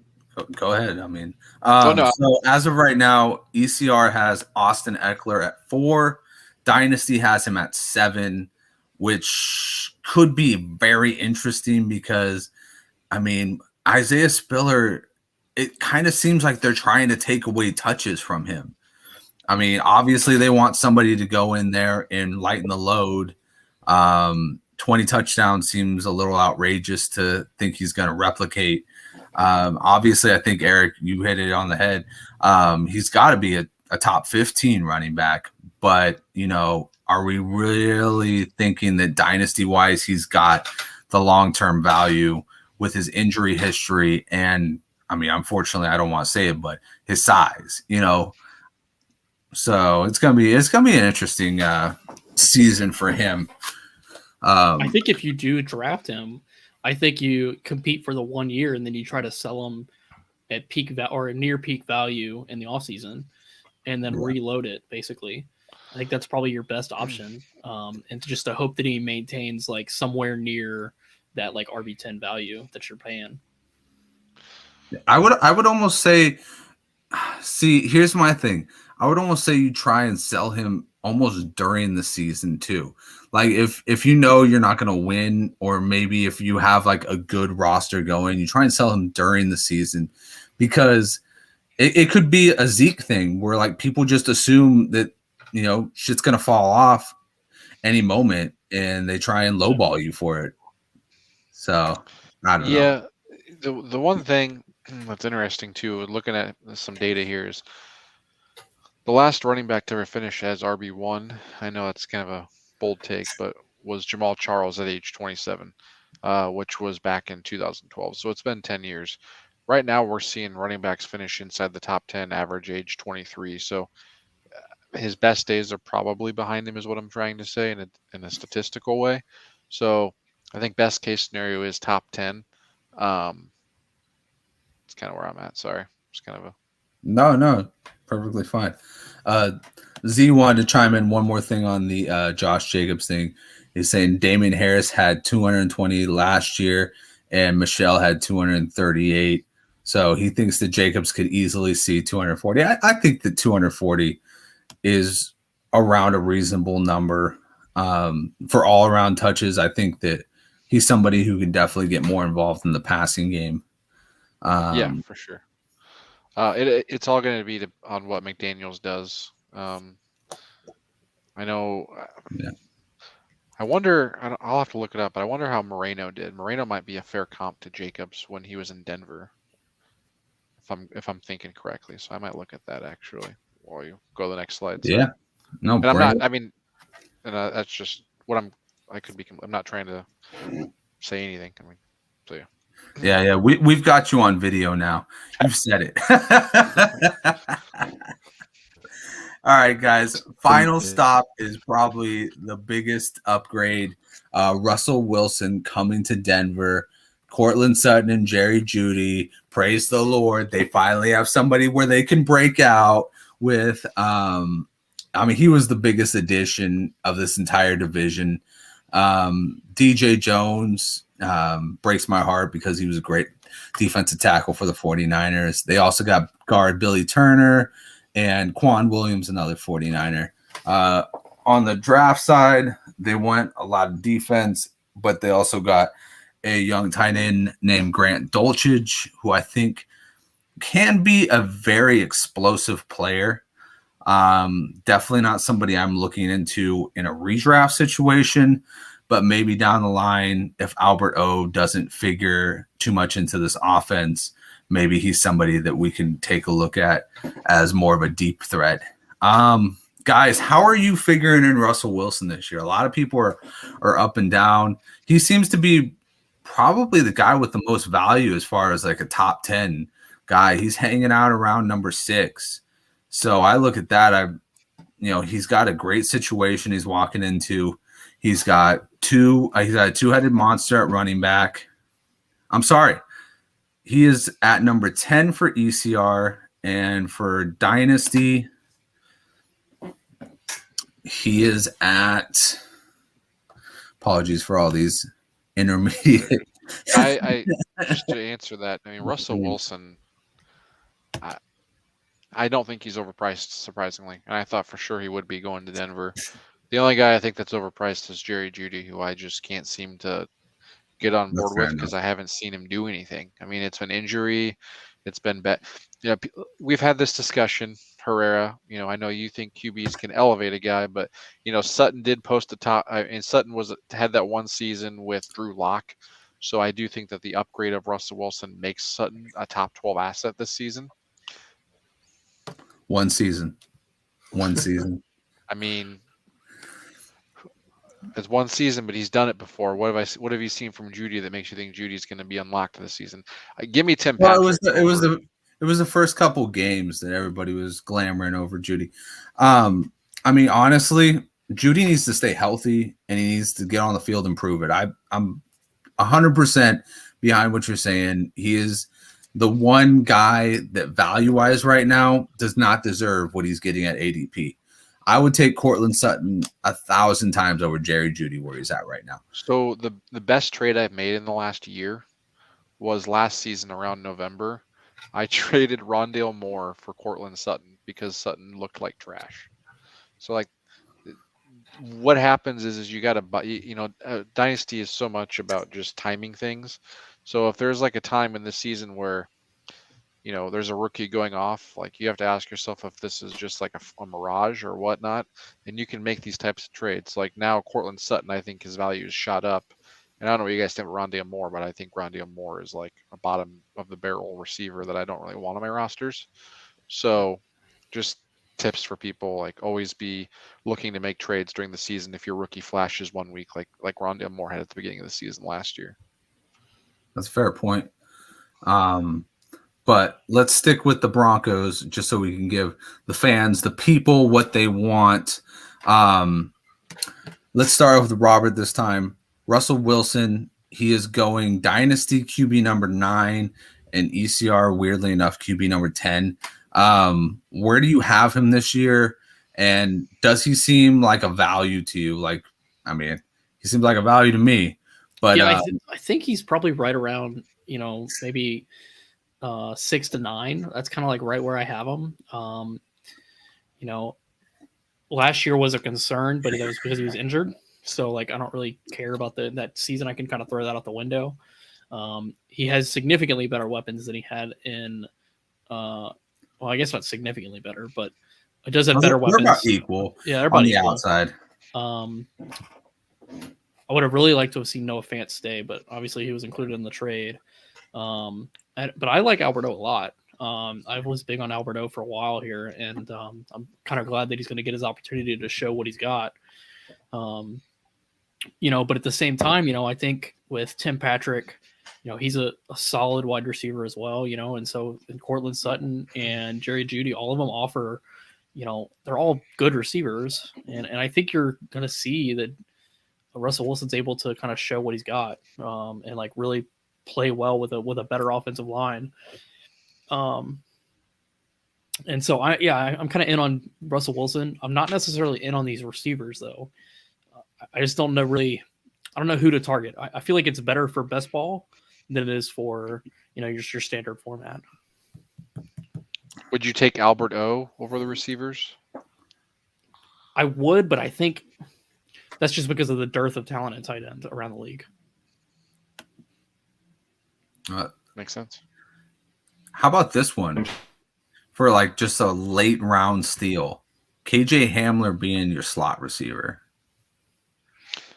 go ahead. I mean,
no.
So as of right now, ECR has Austin Eckler at 4. Dynasty has him at 7, which could be very interesting because, I mean, Isaiah Spiller, it kind of seems like they're trying to take away touches from him. I mean, obviously they want somebody to go in there and lighten the load. 20 touchdowns seems a little outrageous to think he's going to replicate. Obviously, I think, Eric, you hit it on the head. He's got to be a top 15 running back. But, are we really thinking that dynasty-wise he's got the long-term value with his injury history? And, I mean, unfortunately, I don't want to say it, but his size, So it's gonna be an interesting season for him.
I think if you do draft him, I think you compete for the 1 year and then you try to sell him at peak or near peak value in the offseason and then reload it, basically. I think that's probably your best option. And just to hope that he maintains like somewhere near that like RB10 value that you're paying.
I would almost say, see, here's my thing. I would almost say you try and sell him almost during the season too. Like if you're not going to win, or maybe if you have like a good roster going, you try and sell him during the season, because it could be a Zeke thing where like people just assume that, shit's going to fall off any moment and they try and lowball you for it. So I don't know.
Yeah. The one thing that's interesting too, looking at some data here, is the last running back to ever finish as RB1, I know that's kind of a bold take, but was Jamal Charles at age 27, which was back in 2012. So it's been 10 years. Right now, we're seeing running backs finish inside the top 10, average age 23. So his best days are probably behind him, is what I'm trying to say in a statistical way. So I think best case scenario is top 10. It's kind of where I'm at. Sorry. It's kind of a...
No, perfectly fine. Z wanted to chime in one more thing on the Josh Jacobs thing. He's saying Damian Harris had 220 last year and Michelle had 238. So he thinks that Jacobs could easily see 240. I think that 240 is around a reasonable number for all around touches. I think that he's somebody who can definitely get more involved in the passing game.
Yeah, for sure. It's all going to be on what McDaniels does. I know.
Yeah.
I wonder. I'll have to look it up, but I wonder how Moreno did. Moreno might be a fair comp to Jacobs when he was in Denver, if I'm thinking correctly. So I might look at that actually while you go to the next slide. So.
Yeah. No.
And I'm not. I mean, and that's just what I'm. I could be. I'm not trying to say anything. I mean, so yeah.
Yeah. We've got you on video now. You've said it. All right, guys. Final stop is probably the biggest upgrade. Russell Wilson coming to Denver. Cortland Sutton and Jerry Jeudy. Praise the Lord. They finally have somebody where they can break out with. He was the biggest addition of this entire division. DJ Jones breaks my heart because he was a great defensive tackle for the 49ers. They also got guard Billy Turner and Quan Williams, another 49er. On the draft side, they went a lot of defense, but they also got a young tight end named Grant Dulcich, who I think can be a very explosive player. Definitely not somebody I'm looking into in a redraft situation, but maybe down the line, if Albert O doesn't figure too much into this offense, maybe he's somebody that we can take a look at as more of a deep threat. Guys, how are you figuring in Russell Wilson this year? A lot of people are up and down. He seems to be probably the guy with the most value as far as like a top 10 guy. He's hanging out around number 6. So I look at that. He's got a great situation he's walking into. He's got a two-headed monster at running back. I'm sorry. He is at number 10 for ECR, and for Dynasty, he is at, apologies for all these intermediate.
I just to answer that, I mean, Russell Wilson, I don't think he's overpriced, surprisingly. And I thought for sure he would be going to Denver. The only guy I think that's overpriced is Jerry Jeudy, who I just can't seem to get on board with because I haven't seen him do anything. I mean, it's an injury. It's been bad. We've had this discussion, Herrera. I know you think QBs can elevate a guy, but Sutton did post the top, and Sutton had that one season with Drew Lock. So I do think that the upgrade of Russell Wilson makes Sutton a top 12 asset this season.
One season.
I mean, it's one season, but he's done it before. What have you seen from Jeudy that makes you think Judy's going to be unlocked this season? Give me Tim Patrick.
Well, it was the first couple games that everybody was glamoring over Jeudy. I mean, honestly, Jeudy needs to stay healthy and he needs to get on the field and prove it. I'm 100% behind what you're saying. He is the one guy that value-wise right now does not deserve what he's getting at ADP. I would take Cortland Sutton 1,000 times over Jerry Jeudy where he's at right now.
So the best trade I've made in the last year was last season around November. I traded Rondale Moore for Cortland Sutton because Sutton looked like trash. So like what happens is you got to buy, Dynasty is so much about just timing things. So if there's like a time in the season where there's a rookie going off, like you have to ask yourself if this is just like a mirage or whatnot, and you can make these types of trades. Like now, Cortland Sutton, I think his value is shot up. And I don't know what you guys think of Rondale Moore, but I think Rondale Moore is like a bottom of the barrel receiver that I don't really want on my rosters. So just tips for people, like always be looking to make trades during the season if your rookie flashes one week, like Rondale Moore had at the beginning of the season last year.
That's a fair point. But let's stick with the Broncos just so we can give the fans, the people, what they want. Let's start with Robert this time. Russell Wilson, he is going Dynasty QB number 9 and ECR, weirdly enough, QB number 10. Where do you have him this year? And does he seem like a value to you? He seems like a value to me. But
yeah, I think he's probably right around, maybe 6 to 9. That's kind of like right where I have him. Last year was a concern, but that was because he was injured. So like, I don't really care about that season. I can kind of throw that out the window. He has significantly better weapons than he had in, I guess not significantly better, but it does have better weapons.
They're about equal.
Yeah, they're about
on the
equal.
outside.
I would have really liked to have seen Noah Fant stay, but obviously he was included in the trade. But I like Alberto a lot. I was big on Alberto for a while here, and I'm kind of glad that he's going to get his opportunity to show what he's got. But at the same time, I think with Tim Patrick, he's a solid wide receiver as well, and so in Cortland Sutton and Jerry Jeudy, all of them offer, they're all good receivers. And I think you're going to see that Russell Wilson's able to kind of show what he's got and like really play well with a better offensive line. And so I'm kind of in on Russell Wilson. I'm not necessarily in on these receivers though. I just don't know really. don't know who to target. I feel like it's better for best ball than it is for your standard format.
Would you take Albert O over the receivers?
I would, but I think that's just because of the dearth of talent at tight end around the league.
Makes sense.
How about this one for like just a late round steal? KJ Hamler being your slot receiver.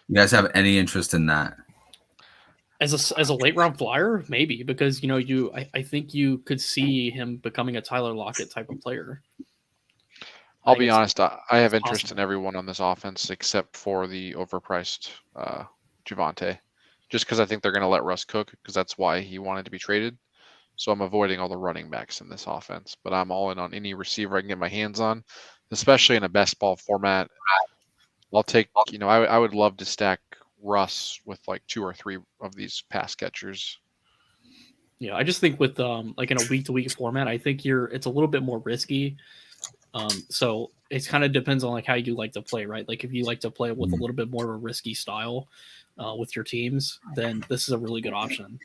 You guys have any interest in that?
As a late round flyer, maybe, because I think you could see him becoming a Tyler Lockett type of player.
I'll be honest, I have interest in everyone on this offense except for the overpriced Javonte, just because I think they're going to let Russ cook, because that's why he wanted to be traded. So I'm avoiding all the running backs in this offense, but I'm all in on any receiver I can get my hands on, especially in a best ball format. I'll take, I would love to stack Russ with like 2 or 3 of these pass catchers.
Yeah, I just think with like in a week-to-week format, I think it's a little bit more risky. So it kind of depends on like how you like to play, right? Like if you like to play with a little bit more of a risky style with your teams, then this is a really good option.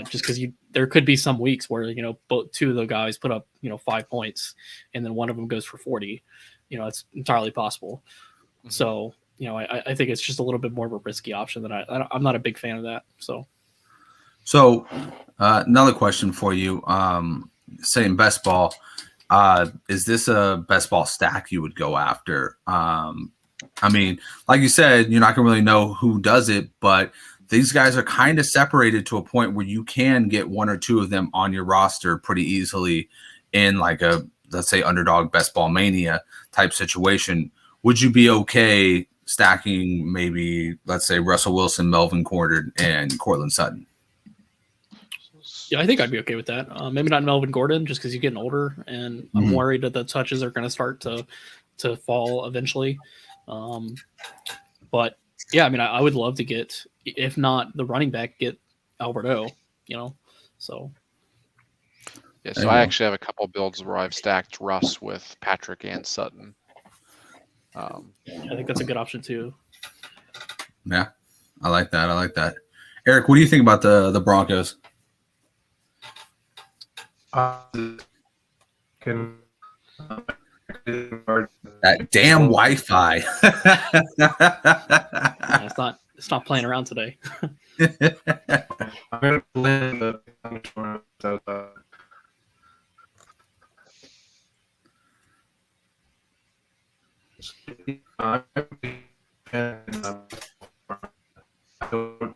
Just because there could be some weeks where both 2 of the guys put up 5 points, and then one of them goes for 40. It's entirely possible. Mm-hmm. So I think it's just a little bit more of a risky option that I'm not a big fan of that. So
another question for you, saying best ball, is this a best ball stack you would go after? I mean, like you said, you're not going to really know who does it, but these guys are kind of separated to a point where you can get 1 or 2 of them on your roster pretty easily in like a, let's say, underdog best ball mania type situation. Would you be okay stacking maybe, let's say, Russell Wilson, Melvin Gordon, and Cortland Sutton?
Yeah, I think I'd be okay with that. Maybe not Melvin Gordon, just because he's getting older, and I'm worried that the touches are going to start to fall eventually. But yeah, I mean, I would love to get, if not the running back, get Albert O. So.
Yeah, so I actually have a couple builds where I've stacked Russ with Patrick and Sutton.
I think that's a good option too.
Yeah, I like that. Eric, what do you think about the Broncos? That damn Wi-Fi.
Yeah, it's not playing around today.
I'm gonna blend the I don't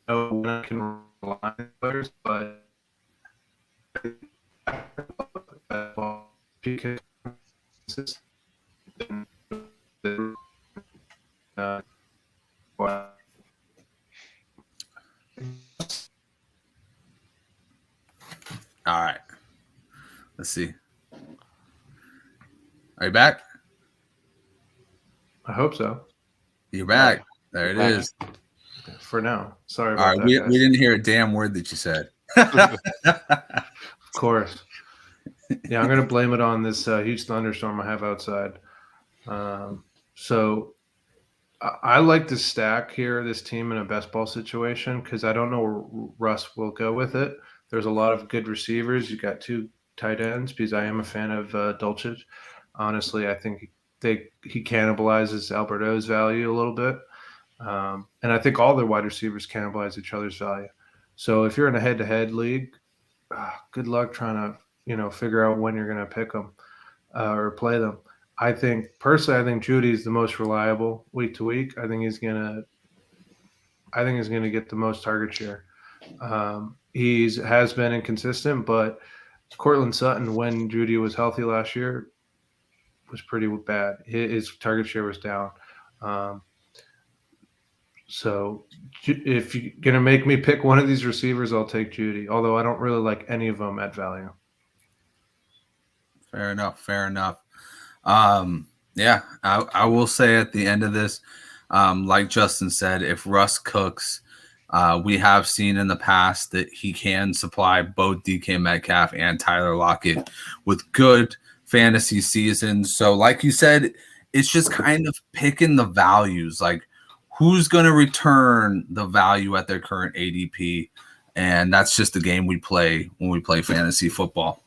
know when I can rely on players, but because
All right. Let's see. Are you back?
I hope so.
You're back. There it is.
For now. Sorry
All
about
right.
that.
We didn't hear a damn word that you said.
Of course. Yeah, I'm going to blame it on this huge thunderstorm I have outside. So I like to stack here this team in a best ball situation because I don't know where Russ will go with it. There's a lot of good receivers. You got 2 tight ends because I am a fan of Dulcich. Honestly, I think he cannibalizes Alberto's value a little bit. And I think all their wide receivers cannibalize each other's value. So if you're in a head-to-head league, good luck trying to, figure out when you're going to pick them or play them. I think Judy's the most reliable week to week. I think he's going to get the most target share. He has been inconsistent, but Cortland Sutton, when Judy was healthy last year, was pretty bad. His target share was down. So if you're going to make me pick one of these receivers, I'll take Judy, although I don't really like any of them at value.
Fair enough. Yeah, I will say at the end of this, like Justin said, if Russ cooks, we have seen in the past that he can supply both DK Metcalf and Tyler Lockett with good fantasy seasons. So like you said, it's just kind of picking the values. Like, who's going to return the value at their current ADP. And that's just the game we play when we play fantasy football.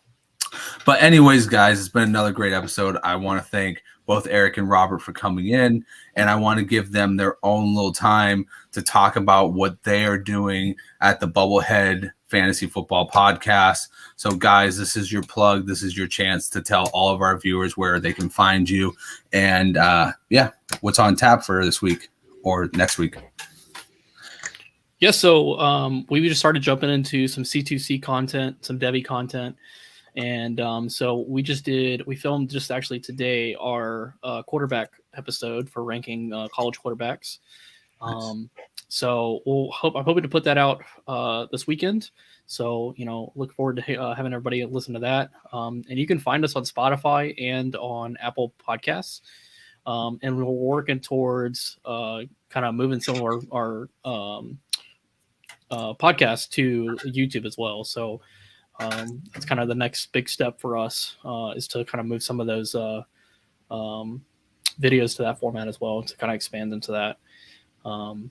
But anyways, guys, it's been another great episode. I want to thank both Eric and Robert for coming in, and I want to give them their own little time to talk about what they are doing at the Bubblehead Fantasy Football Podcast. So, guys, this is your plug. This is your chance to tell all of our viewers where they can find you. And, what's on tap for this week or next week?
Yeah, so we just started jumping into some C2C content, some Devi content. And so we filmed just actually today our quarterback episode for ranking college quarterbacks.
Nice.
So I'm hoping to put that out this weekend. So, look forward to having everybody listen to that. And you can find us on Spotify and on Apple Podcasts. And we're working towards kind of moving some of our podcasts to YouTube as well. So it's kind of the next big step for us is to kind of move some of those videos to that format as well, to kind of expand into that. And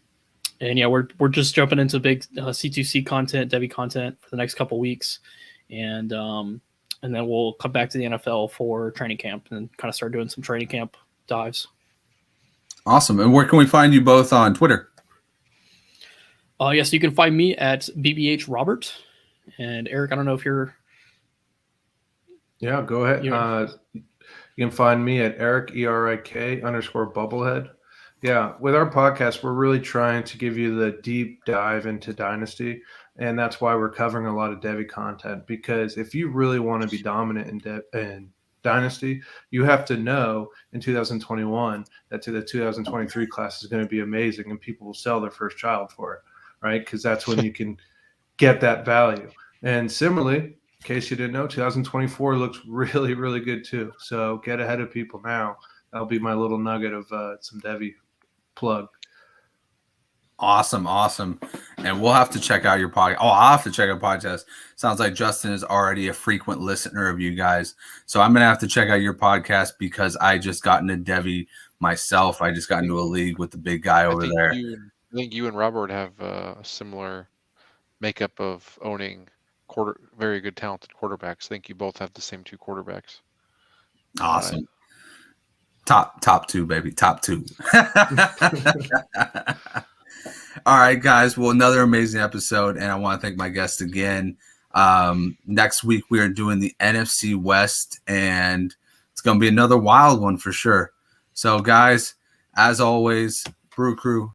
yeah, we're just jumping into big C2C content, Debbie content for the next couple weeks, and then we'll come back to the NFL for training camp and kind of start doing some training camp dives.
Awesome. And where can we find you both on Twitter?
Yes, you can find me at BBH Robert. And Eric, I don't know if you're.
Yeah, go ahead. You can find me at Eric, ERIK_Bubblehead. Yeah, with our podcast, we're really trying to give you the deep dive into Dynasty. And that's why we're covering a lot of Devi content. Because if you really want to be dominant in Dynasty, you have to know in 2021 that the 2023 class is going to be amazing and people will sell their first child for it, right? Because that's when you can get that value. And similarly, in case you didn't know, 2024 looks really, really good too. So get ahead of people now. That'll be my little nugget of some Devi plug.
Awesome. And we'll have to check out your podcast. Oh, I'll have to check out podcast. Sounds like Justin is already a frequent listener of you guys. So I'm going to have to check out your podcast because I just got into Devi myself. I just got into a league with the big guy over there.
I think you and Robert have a similar makeup of owning very good talented quarterbacks. I think you both have the same two quarterbacks.
Awesome. Top two, baby. Top two. All right, guys. Well, another amazing episode, and I want to thank my guest again. Next week we are doing the NFC West, and it's going to be another wild one for sure. So, guys, as always, Brew Crew,